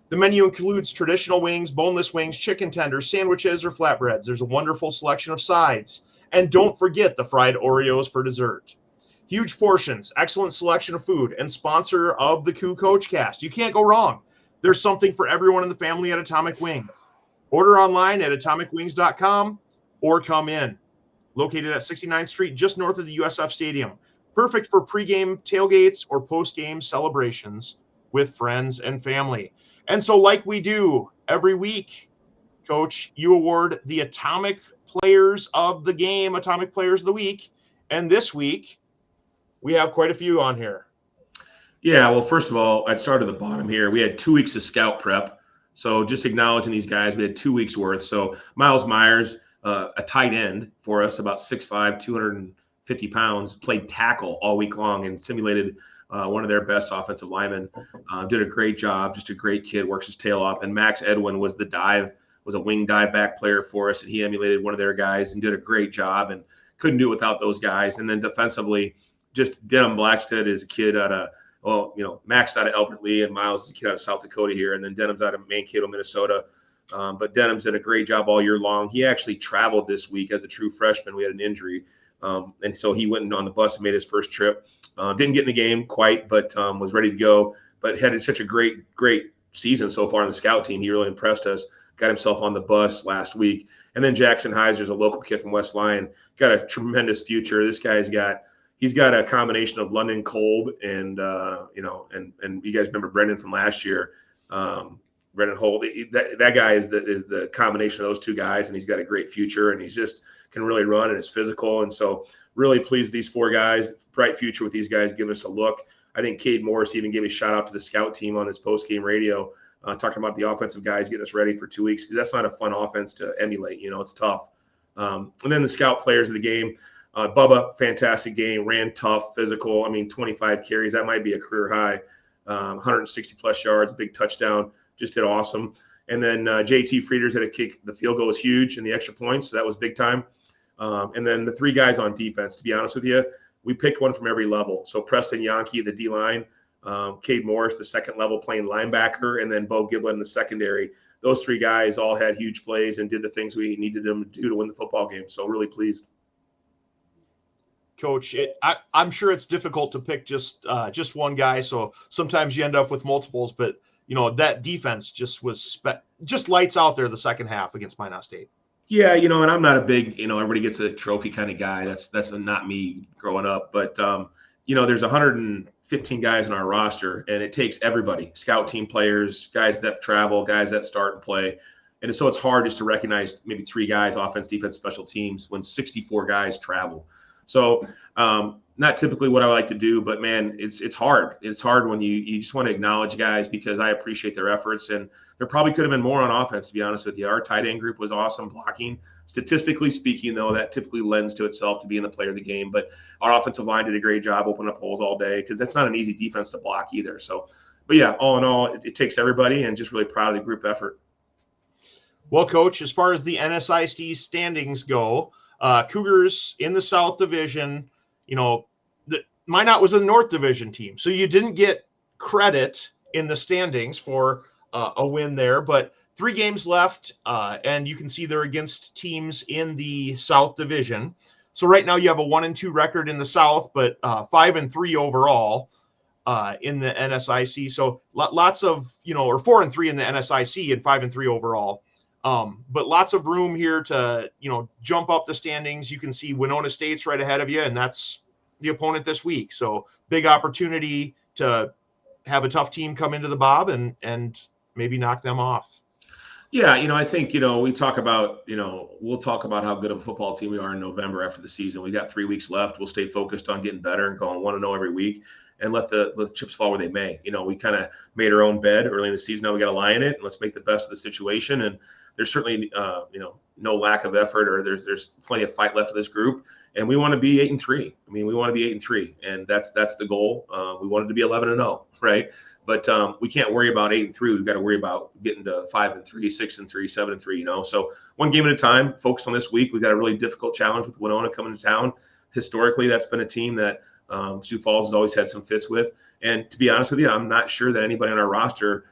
The menu includes traditional wings, boneless wings, chicken tenders, sandwiches, or flatbreads. There's a wonderful selection of sides. And don't forget the fried Oreos for dessert. Huge portions, excellent selection of food, and sponsor of the Cougars Coachcast. You can't go wrong. There's something for everyone in the family at Atomic Wings. Order online at atomicwings.com or come in. Located at 69th Street, just north of the USF Stadium. Perfect for pregame tailgates or postgame celebrations with friends and family. And so like we do every week, Coach, you award the Atomic Players of the Game, Atomic Players of the Week. And this week, we have quite a few on here. Yeah, well, first of all, I'd start at the bottom here. We had 2 weeks of scout prep. So just acknowledging these guys, we had 2 weeks worth. So Miles Myers, a tight end for us, about 6'5", 250 pounds, played tackle all week long and simulated one of their best offensive linemen. Did a great job, just a great kid, works his tail off. And Max Edwin was a wing dive back player for us, and he emulated one of their guys and did a great job and couldn't do it without those guys. And then defensively, just Denham Blackstead is a kid out of, Max out of Albert Lee, and Miles is a kid out of South Dakota here, and then Denham's out of Mankato, Minnesota. But Denham's did a great job all year long. He actually traveled this week as a true freshman. We had an injury. And so he went on the bus and made his first trip. Didn't get in the game quite, but was ready to go. But had such a great season so far on the scout team. He really impressed us. Got himself on the bus last week. And then Jackson Heiser's a local kid from West Lyon. Got a tremendous future. This guy's he's got a combination of London Kolb and and you guys remember Brendan from last year. Brendan Holt, that guy is the combination of those two guys, and he's got a great future, and he's just can really run and is physical. And so really pleased with these 4 guys, bright future with these guys, giving us a look. I think Cade Morris even gave a shout out to the scout team on his post-game radio, talking about the offensive guys getting us ready for 2 weeks, because that's not a fun offense to emulate. It's tough. And then the scout players of the game, Bubba, fantastic game, ran tough, physical. 25 carries, that might be a career high, 160 plus yards, big touchdown, just did awesome. And then JT Frieders had a kick. The field goal was huge and the extra points, so that was big time. And then the 3 guys on defense, to be honest with you, we picked one from every level. So Preston Yankee, the D-line, Cade Morris, the second level playing linebacker, and then Bo Giblin in the secondary. Those 3 guys all had huge plays and did the things we needed them to do to win the football game. So really pleased. Coach, I'm sure it's difficult to pick just one guy, so sometimes you end up with multiples, but that defense just was just lights out there the second half against Minot State. Yeah, and I'm not a big, everybody gets a trophy kind of guy. That's not me growing up. But, there's 115 guys in our roster, and it takes everybody, scout team players, guys that travel, guys that start and play. And so it's hard just to recognize maybe 3 guys, offense, defense, special teams, when 64 guys travel. So not typically what I like to do, but man, it's hard. It's hard when you just want to acknowledge guys, because I appreciate their efforts, and there probably could have been more on offense, to be honest with you. Our tight end group was awesome blocking. Statistically speaking, though, that typically lends to itself to being the player of the game. But our offensive line did a great job opening up holes all day, because that's not an easy defense to block either. So, but yeah, all in all, it takes everybody, and just really proud of the group effort. Well, Coach, as far as the NSIC standings go, Cougars in the South Division, Minot was a North Division team, so you didn't get credit in the standings for a win there. But 3 games left, and you can see they're against teams in the South Division. So right now you have a 1-2 record in the South, but 5-3 overall in the NSIC. So lots of, or 4-3 in the NSIC and 5-3 overall. But lots of room here to, jump up the standings. You can see Winona State's right ahead of you, and that's the opponent this week. So big opportunity to have a tough team come into the Bob and maybe knock them off. Yeah, I think, we talk about, we'll talk about how good of a football team we are in November after the season. We got 3 weeks left. We'll stay focused on getting better and going 1-0 every week and let the chips fall where they may. We kind of made our own bed early in the season. Now we got to lie in it, and let's make the best of the situation. And there's certainly, no lack of effort, or there's plenty of fight left for this group. And we want to be 8-3. We want to be 8-3, and that's the goal. We wanted to be 11-0, right? But we can't worry about 8-3. We've got to worry about getting to 5-3, 6-3, 7-3. So one game at a time. Focus on this week. We've got a really difficult challenge with Winona coming to town. Historically, that's been a team that Sioux Falls has always had some fits with. And to be honest with you, I'm not sure that anybody on our roster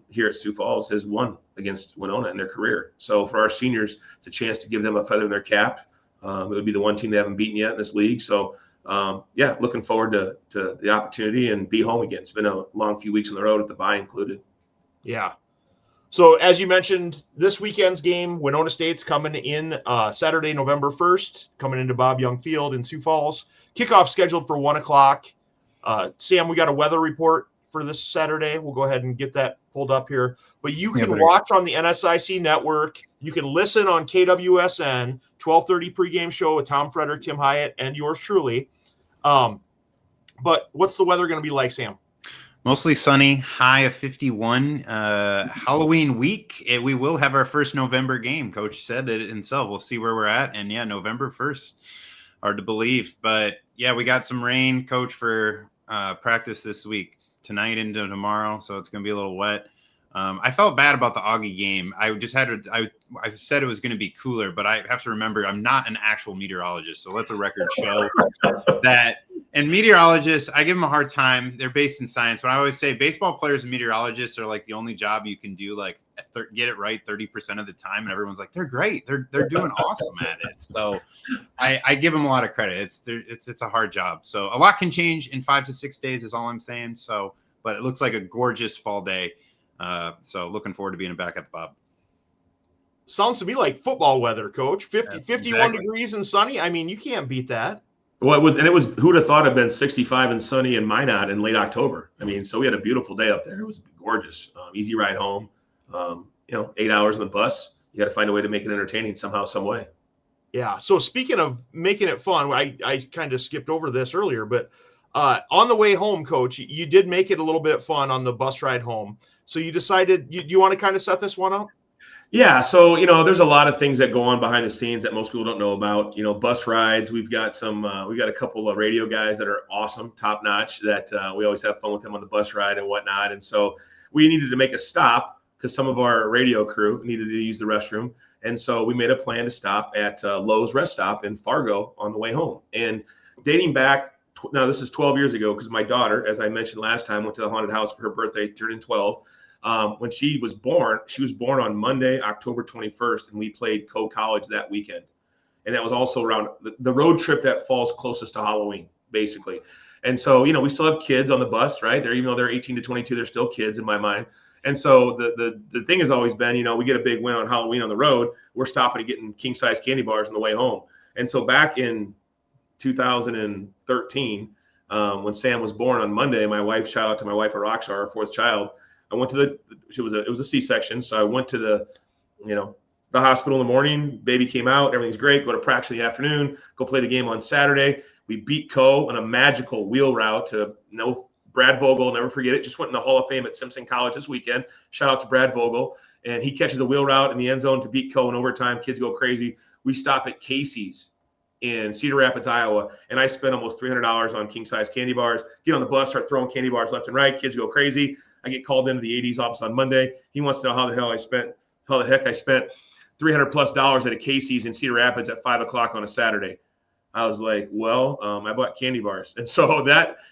here at Sioux Falls has won against Winona in their career. So for our seniors, it's a chance to give them a feather in their cap. It would be the one team they haven't beaten yet in this league. So, looking forward to the opportunity and be home again. It's been a long few weeks on the road with the bye included. Yeah. So as you mentioned, this weekend's game, Winona State's coming in Saturday, November 1st, coming into Bob Young Field in Sioux Falls. Kickoff scheduled for 1:00. Sam, we got a weather report for this Saturday. We'll go ahead and get that pulled up here. But you can watch on the NSIC network. You can listen on KWSN, 12:30 pregame show with Tom Frederick, Tim Hyatt, and yours truly. But what's the weather going to be like, Sam? Mostly sunny, high of 51. Halloween week, we will have our first November game. Coach said it himself. We'll see where we're at. And, November 1st. Hard to believe. But, we got some rain, Coach, for practice this week, tonight into tomorrow. So it's going to be a little wet. I felt bad about the Augie game. I said it was going to be cooler, but I have to remember I'm not an actual meteorologist. So let the record show that. And meteorologists, I give them a hard time. They're based in science. But I always say baseball players and meteorologists are like the only job you can do, like get it right 30% of the time. And everyone's like, they're great. They're doing awesome at it. So I give them a lot of credit. It's a hard job. So a lot can change in 5 to 6 days is all I'm saying. So, but it looks like a gorgeous fall day. So looking forward to being back at the Bob. Sounds to me like football weather, Coach. 51 degrees and sunny. You can't beat that. Well, it was who'd have thought it'd been 65 and sunny in Minot in late October. So we had a beautiful day up there. It was gorgeous. Easy ride home. 8 hours on the bus. You got to find a way to make it entertaining somehow, some way. Yeah. So speaking of making it fun, I kind of skipped over this earlier, but on the way home, Coach, you did make it a little bit fun on the bus ride home. So you decided, do you want to kind of set this one up? Yeah. So, there's a lot of things that go on behind the scenes that most people don't know about, bus rides. We've got a couple of radio guys that are awesome, top notch, that we always have fun with them on the bus ride and whatnot. And so we needed to make a stop because some of our radio crew needed to use the restroom. And so we made a plan to stop at Lowe's Rest Stop in Fargo on the way home. And dating back, now this is 12 years ago, because my daughter, as I mentioned last time, went to the haunted house for her birthday, turning 12. When she was born on Monday, October 21st, and we played co-college that weekend. And that was also around the road trip that falls closest to Halloween, basically. And so, we still have kids on the bus, right? Even though they're 18 to 22, they're still kids in my mind. And so the thing has always been, we get a big win on Halloween on the road. We're stopping and getting king-size candy bars on the way home. And so back in 2013, when Sam was born on Monday, shout out to my wife, Rockstar, our 4th child. I went to it was a C-section. So I went to the hospital in the morning, baby came out, everything's great. Go to practice in the afternoon, go play the game on Saturday. We beat Co on a magical wheel route to Brad Vogel, never forget it. Just went in the Hall of Fame at Simpson College this weekend. Shout out to Brad Vogel. And he catches a wheel route in the end zone to beat Co in overtime. Kids go crazy. We stop at Casey's in Cedar Rapids, Iowa, and I spent almost $300 on king-size candy bars. Get on the bus, start throwing candy bars left and right. Kids go crazy. I get called into the AD's office on Monday. He wants to know how the heck I spent $300+ at a Casey's in Cedar Rapids at 5:00 on a Saturday. I was like, I bought candy bars. And so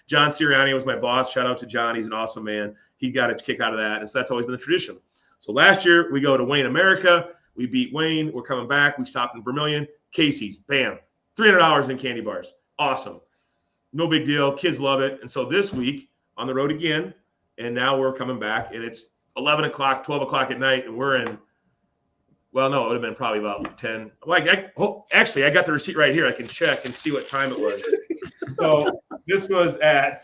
John Sirianni was my boss. Shout out to John. He's an awesome man. he got a kick out of that. And so that's always been the tradition. So last year we go to Wayne, America. We beat Wayne. We're coming back. We stopped in Vermilion. Casey's, bam, $300 in candy bars. Awesome. No big deal. Kids love it. And so this week on the road again, and now we're coming back, and it's 11 o'clock, 12 o'clock at night, and we're in, well, no, it would have been probably about 10. Actually, I got the receipt right here. I can check and see what time it was. So this was at,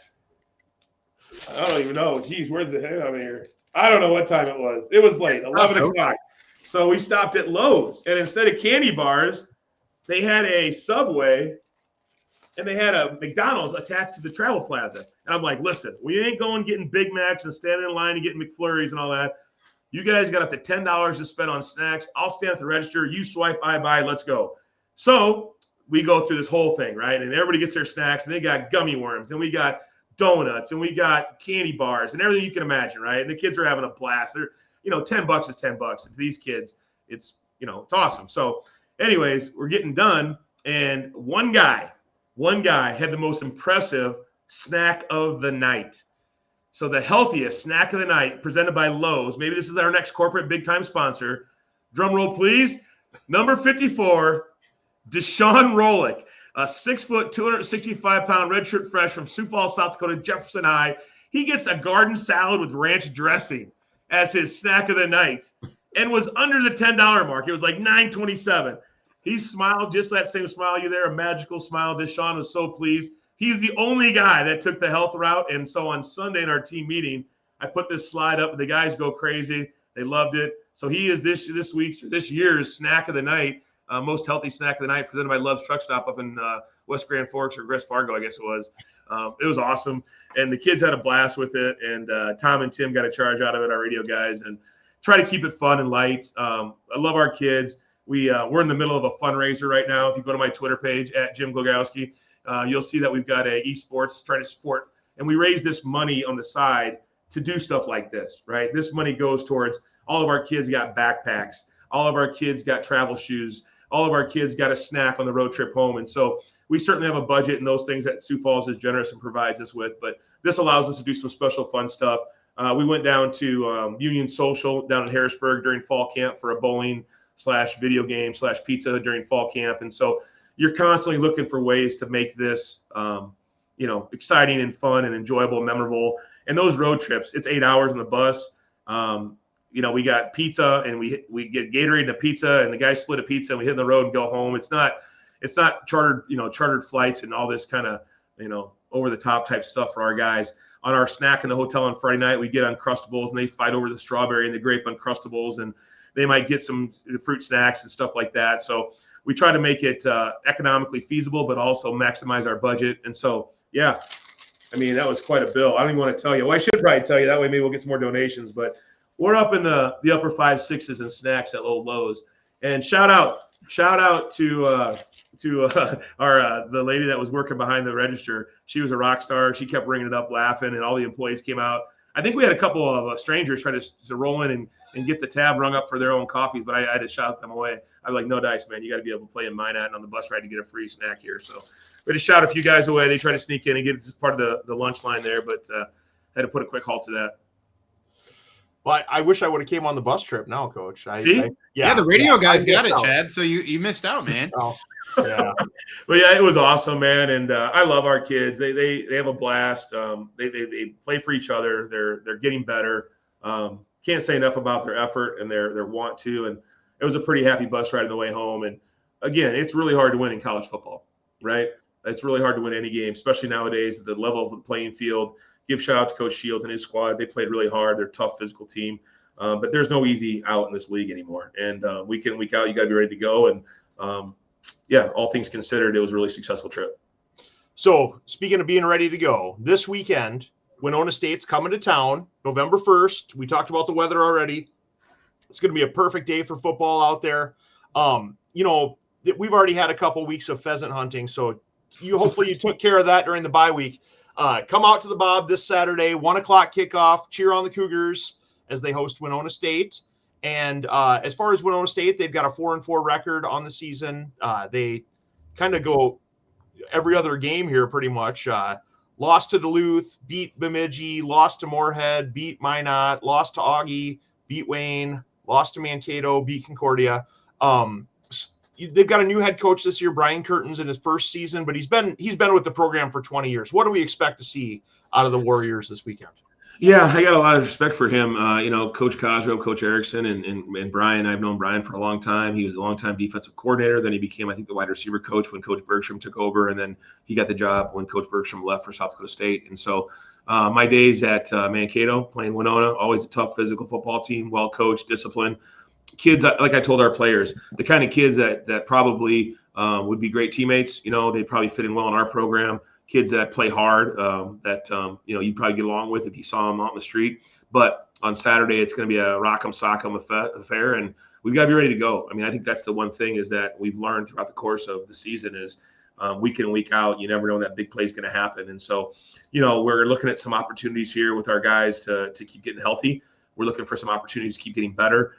I don't even know. Geez, where's the head on here? I don't know what time it was. It was late, 11 o'clock. So we stopped at Lowe's, and instead of candy bars, they had a Subway and they had a McDonald's attached to the Travel Plaza. And I'm like, listen, we ain't going getting Big Macs and standing in line and getting McFlurries and all that. You guys got up to $10 to spend on snacks. I'll stand at the register. You swipe, I buy, let's go. So we go through this whole thing, right? And everybody gets their snacks, and they got gummy worms, and we got donuts, and we got candy bars, and everything you can imagine, right? And the kids are having a blast. They're, $10 is $10. And to these kids, it's awesome. So anyways, we're getting done, and one guy had the most impressive snack of the night. So the healthiest snack of the night, presented by Lowe's. Maybe this is our next corporate big-time sponsor. Drum roll, please. Number 54, Deshaun Rolick, a 6-foot, 265-pound redshirt fresh from Sioux Falls, South Dakota, Jefferson High. He gets a garden salad with ranch dressing as his snack of the night and was under the $10 mark. It was like $9.27. He smiled, just that same smile you there, a magical smile. Deshaun was so pleased. He's the only guy that took the health route. And so on Sunday in our team meeting, I put this slide up, and the guys go crazy. They loved it. So he is this year's snack of the night, most healthy snack of the night, presented by Love's Truck Stop up in West Grand Forks or West Fargo, I guess it was. It was awesome. And the kids had a blast with it. And Tom and Tim got a charge out of it, our radio guys, and try to keep it fun and light. I love our kids. We're in the middle of a fundraiser right now. If you go to my Twitter page at Jim Glogowski, you'll see that we've got a esports trying to support, and we raise this money on the side to do stuff like this, right? This money goes towards all of our kids got backpacks, all of our kids got travel shoes, all of our kids got a snack on the road trip home. And so we certainly have a budget and those things that Sioux Falls is generous and provides us with, but this allows us to do some special fun stuff. We went down to Union Social down in Harrisburg during fall camp for a bowling/video game/pizza during fall camp. And so you're constantly looking for ways to make this, exciting and fun and enjoyable and memorable. And those road trips, it's 8 hours on the bus. We got pizza, and we get Gatorade and a pizza, and the guys split a pizza, and we hit the road and go home. It's not chartered flights and all this kind of, over the top type stuff for our guys. On our snack in the hotel on Friday night, we get Uncrustables, and they fight over the strawberry and the grape Uncrustables, and they might get some fruit snacks and stuff like that. So we try to make it economically feasible, but also maximize our budget. And so, yeah, that was quite a bill. I don't even want to tell you. Well, I should probably tell you. That way maybe we'll get some more donations. But we're up in the upper 5, 6s in snacks at Old Lowe's. And shout out to our the lady that was working behind the register. She was a rock star. She kept ringing it up, laughing, and all the employees came out. I think we had a couple of strangers try to roll in and get the tab rung up for their own coffees, but I had to shout them away. I'm like, no dice, man. You got to be able to play in Minot and on the bus ride to get a free snack here. So we had to shout a few guys away. They tried to sneak in and get it as part of the lunch line there, but had to put a quick halt to that. Well, I wish I would have came on the bus trip now, Coach. The radio guys got it, Chad. So you missed out, man. Oh, yeah. But yeah, it was awesome, man. And I love our kids. They have a blast. They play for each other. They're getting better. Can't say enough about their effort and their want to. And it was a pretty happy bus ride on the way home. And again, it's really hard to win in college football, right? It's really hard to win any game, especially nowadays at the level of the playing field. Give shout out to Coach Shields and his squad. They played really hard. They're a tough physical team. But there's no easy out in this league anymore. And week in, week out, you got to be ready to go. And all things considered, it was a really successful trip. So speaking of being ready to go, this weekend, Winona State's coming to town, November 1st. We talked about the weather already. It's going to be a perfect day for football out there. We've already had a couple weeks of pheasant hunting, so hopefully you took care of that during the bye week. Come out to the Bob this Saturday, 1:00 kickoff. Cheer on the Cougars as they host Winona State. And as far as Winona State, they've got a 4-4 record on the season. They kind of go every other game here pretty much. lost to Duluth, beat Bemidji, lost to Moorhead, beat Minot, lost to Augie, beat Wayne, lost to Mankato, beat Concordia. They've got a new head coach this year, Brian Curtins, in his first season, but he's been with the program for 20 years. What do we expect to see out of the Warriors this weekend? Yeah, I got a lot of respect for him. Coach Cosgrove, Coach Erickson, and Brian. I've known Brian for a long time. He was a long-time defensive coordinator. Then he became, I think, the wide receiver coach when Coach Bergstrom took over, and then he got the job when Coach Bergstrom left for South Dakota State. And so my days at Mankato, playing Winona, always a tough physical football team, well-coached, disciplined. Kids, like I told our players, the kind of kids that probably would be great teammates. They'd probably fit in well in our program. Kids that play hard, you'd probably get along with if you saw them out in the street. But on Saturday, it's going to be a rock'em sock'em affair, and we've got to be ready to go. I mean, I think that's the one thing is that we've learned throughout the course of the season is week in and week out, you never know when that big play is going to happen. And so, we're looking at some opportunities here with our guys to keep getting healthy. We're looking for some opportunities to keep getting better.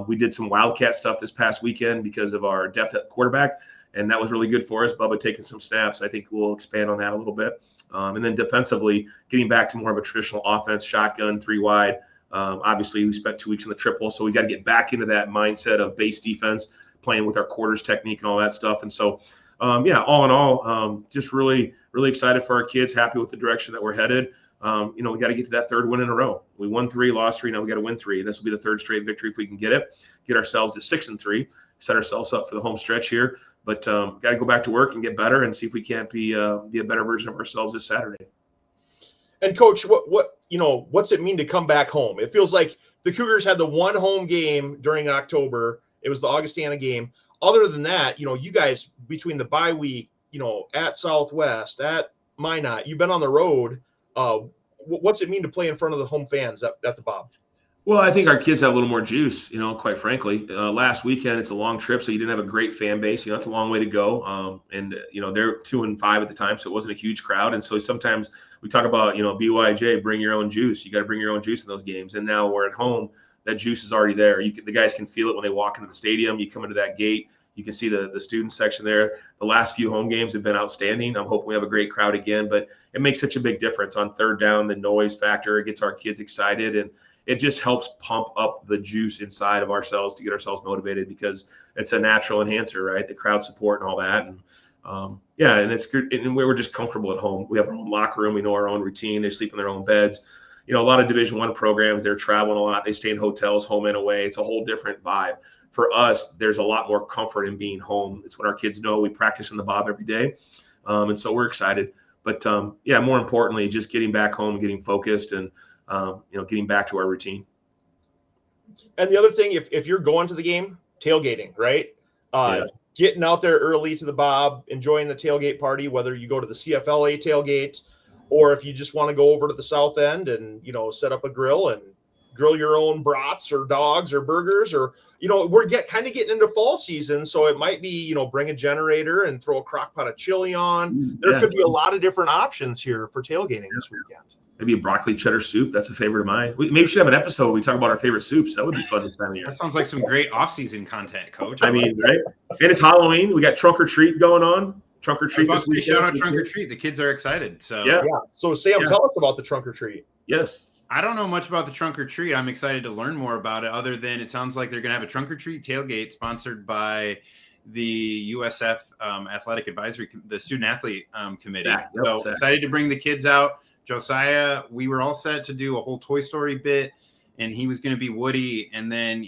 We did some Wildcat stuff this past weekend because of our depth at quarterback. And that was really good for us. Bubba taking some snaps. I think we'll expand on that a little bit. And then defensively, getting back to more of a traditional offense, shotgun, 3 wide. Obviously, we spent 2 weeks in the triple, so we got to get back into that mindset of base defense, playing with our quarters technique and all that stuff. And so, all in all, just really, really excited for our kids, happy with the direction that we're headed. We got to get to that 3rd win in a row. We won 3, lost 3. Now we got to win 3. This will be the 3rd straight victory if we can get it. Get ourselves to 6-3, set ourselves up for the home stretch here. But got to go back to work and get better and see if we can't be a better version of ourselves this Saturday. And Coach, what's it mean to come back home? It feels like the Cougars had the one home game during October. It was the Augustana game. Other than that, you guys between the bye week, at Southwest, at Minot, you've been on the road. What's it mean to play in front of the home fans at the Bob? Well, I think our kids have a little more juice, quite frankly. Last weekend, it's a long trip, so you didn't have a great fan base. It's a long way to go. They're 2-5 at the time, so it wasn't a huge crowd. And so sometimes we talk about, BYJ, bring your own juice. You got to bring your own juice in those games. And now we're at home. That juice is already there. The guys can feel it when they walk into the stadium. You come into that gate. You can see the student section there. The last few home games have been outstanding. I'm hoping we have a great crowd again. But it makes such a big difference on 3rd down, the noise factor. It gets our kids excited. And it just helps pump up the juice inside of ourselves to get ourselves motivated because it's a natural enhancer, right? The crowd support and all that. And and it's good. And we're just comfortable at home. We have our own locker room. We know our own routine. They sleep in their own beds. A lot of Division I programs, they're traveling a lot. They stay in hotels, home and away. It's a whole different vibe. For us, there's a lot more comfort in being home. It's when our kids know we practice in the Bob every day. And so we're excited. But more importantly, just getting back home, getting focused and, getting back to our routine. And the other thing, if you're going to the game, tailgating, right? Getting out there early to the Bob, enjoying the tailgate party, whether you go to the CFLA tailgate or if you just want to go over to the south end and, set up a grill and grill your own brats or dogs or burgers or, we're kind of getting into fall season. So it might be, bring a generator and throw a crock pot of chili on. There could be a lot of different options here for tailgating this weekend. Maybe a broccoli cheddar soup. That's a favorite of mine. We should have an episode where we talk about our favorite soups. That would be fun this time of year. That sounds like some great off-season content, Coach. Right? And it's Halloween. We got trunk or treat going on. Trunk or treat. Shout out trunk or treat. The kids are excited. So yeah. So Sam, tell us about the trunk or treat. Yes. I don't know much about the trunk or treat. I'm excited to learn more about it. Other than it sounds like they're going to have a trunk or treat tailgate sponsored by the USF Athletic Advisory, the Student Athlete Committee. Excited to bring the kids out. Josiah, we were all set to do a whole Toy Story bit, and he was going to be Woody. And then,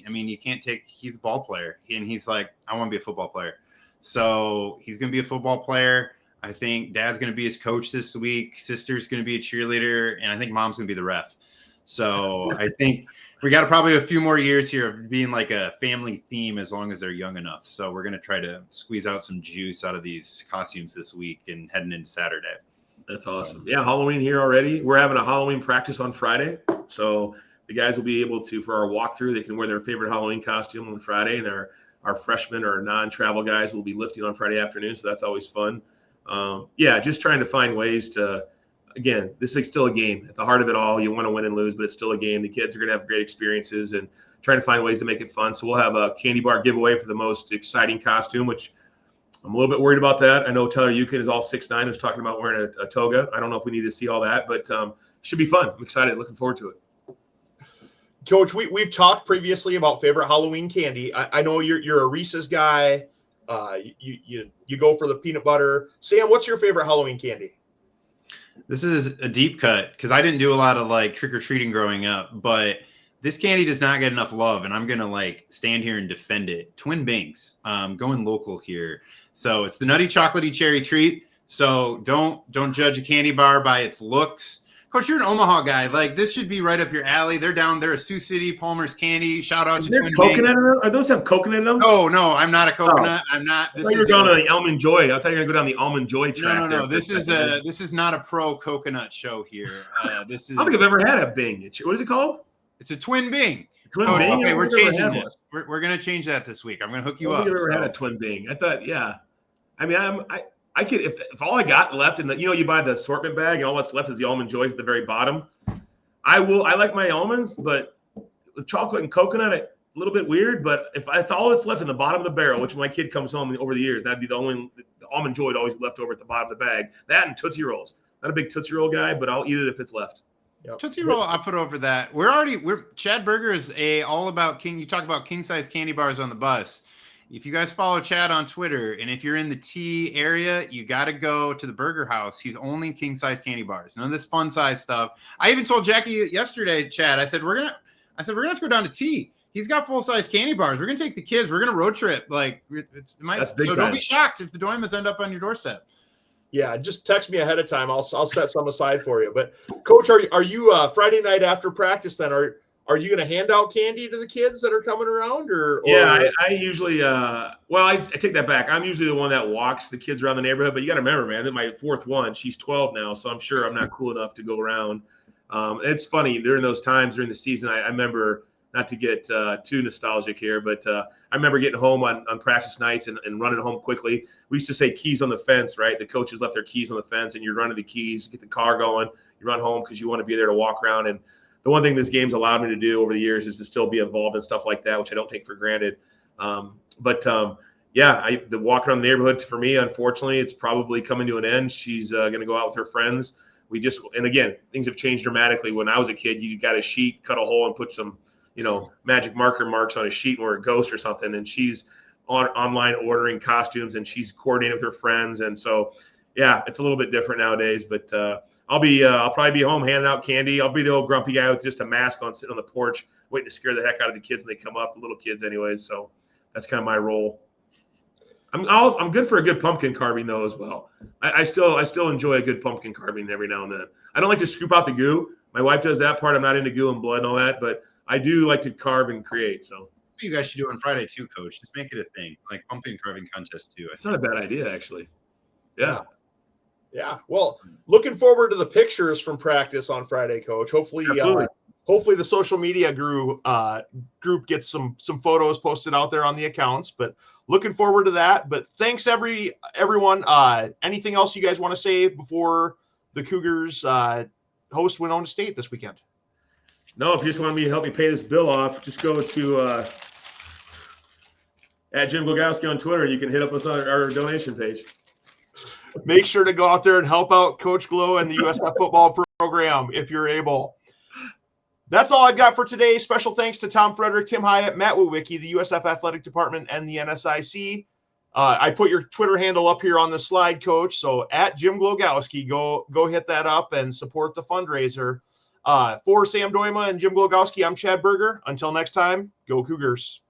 he's a ball player, and he's like, I want to be a football player. So he's going to be a football player. I think Dad's going to be his coach this week. Sister's going to be a cheerleader, and I think Mom's going to be the ref. So I think we got probably a few more years here of being like a family theme as long as they're young enough. So we're going to try to squeeze out some juice out of these costumes this week and heading into Saturday. That's awesome. Yeah, Halloween here already. We're having a Halloween practice on Friday. So the guys will be able to, for our walkthrough, they can wear their favorite Halloween costume on Friday. And our freshmen or non-travel guys will be lifting on Friday afternoon. So that's always fun. Just trying to find ways to, again, this is still a game. At the heart of it all, you want to win and lose, but it's still a game. The kids are going to have great experiences and trying to find ways to make it fun. So we'll have a candy bar giveaway for the most exciting costume, which I'm a little bit worried about that. I know Tyler Eukin is all 6'9", is talking about wearing a toga. I don't know if we need to see all that, but should be fun. I'm excited. Looking forward to it. Coach, we've talked previously about favorite Halloween candy. I know you're a Reese's guy. You go for the peanut butter. Sam, what's your favorite Halloween candy? This is a deep cut because I didn't do a lot of like trick-or-treating growing up, but this candy does not get enough love, and I'm going to like stand here and defend it. Twin Binks, going local here. So it's the nutty chocolatey cherry treat. So don't judge a candy bar by its looks. Coach, you're an Omaha guy. Like, this should be right up your alley. They're down there at Sioux City, Palmer's Candy. Shout out to Twin coconut Binks. in them? Are those have coconut in them? Oh, no, I'm not a coconut. I'm not. I thought you were going to the Almond Joy. I thought you were going to go down the Almond Joy track. No. This is not a pro coconut show here. This is. I don't think I've ever had a Bing. What is it called? It's a Twin Bing. Twin Bing? Okay, we're changing this. We're going to change that this week. I'm going to hook you up. I've never had a Twin Bing. I thought, yeah. I mean, I could, if all I got left in the, you buy the assortment bag and all that's left is the Almond Joys at the very bottom. I like my almonds, but with chocolate and coconut, a little bit weird. But if that's all that's left in the bottom of the barrel, which my kid comes home over the years, that'd be the Almond Joy would always be left over at the bottom of the bag. That and Tootsie Rolls. Not a big Tootsie Roll guy, but I'll eat it if it's left. Yep. Tootsie Roll, I'll put over that. Chad Birger is all about you talk about king size candy bars on the bus. If you guys follow Chad on Twitter, and if you're in the T area, you got to go to the Birger House. He's only king size candy bars. None of this fun size stuff. I even told Jackie yesterday, Chad, I said, we're gonna have to go down to T. He's got full size candy bars. We're gonna take the kids. We're gonna road trip. Like don't be shocked if the Dooyemas end up on your doorstep. Yeah, just text me ahead of time. I'll set some aside for you. But Coach, are you Friday night after practice then? Are you going to hand out candy to the kids that are coming around, or? Yeah, I usually. I take that back. I'm usually the one that walks the kids around the neighborhood. But you got to remember, man, that my fourth one, she's 12 now, so I'm sure I'm not cool enough to go around. It's funny during those times during the season. I remember, not to get too nostalgic here, but I remember getting home on practice nights and running home quickly. We used to say keys on the fence, right? The coaches left their keys on the fence, and you're running the keys, get the car going, you run home because you want to be there to walk around. And the one thing this game's allowed me to do over the years is to still be involved in stuff like that, which I don't take for granted. The walk around the neighborhood for me, unfortunately, it's probably coming to an end. She's going to go out with her friends. And again, things have changed dramatically. When I was a kid, you got a sheet, cut a hole, and put some, magic marker marks on a sheet or a ghost or something. And she's online ordering costumes, and she's coordinating with her friends. And so, yeah, it's a little bit different nowadays, but I'll probably be home handing out candy. I'll be the old grumpy guy with just a mask on, sitting on the porch, waiting to scare the heck out of the kids when they come up, the little kids anyways. So that's kind of my role. I'm good for a good pumpkin carving though as well. I still enjoy a good pumpkin carving every now and then. I don't like to scoop out the goo. My wife does that part. I'm not into goo and blood and all that, but I do like to carve and create. So you guys should do on Friday too, Coach. Just make it a thing, like pumpkin carving contest too. It's not a bad idea, actually. Yeah. Yeah. Well, looking forward to the pictures from practice on Friday, Coach. Hopefully the social media group gets some photos posted out there on the accounts, but looking forward to that. But thanks everyone. Anything else you guys want to say before the Cougars host Winona State this weekend? No, if you just want me to help you pay this bill off, just go to at Jim Glogowski on Twitter. You can hit up us on our donation page. Make sure to go out there and help out Coach Glow and the USF football program if you're able. That's all I've got for today. Special thanks to Tom Frederick, Tim Hyatt, Matt Wowicki, the USF Athletic Department, and the NSIC. I put your Twitter handle up here on the slide, Coach. So at Jim Glogowski, go hit that up and support the fundraiser. For Sam Dooyema and Jim Glogowski, I'm Chad Birger. Until next time, go Cougars.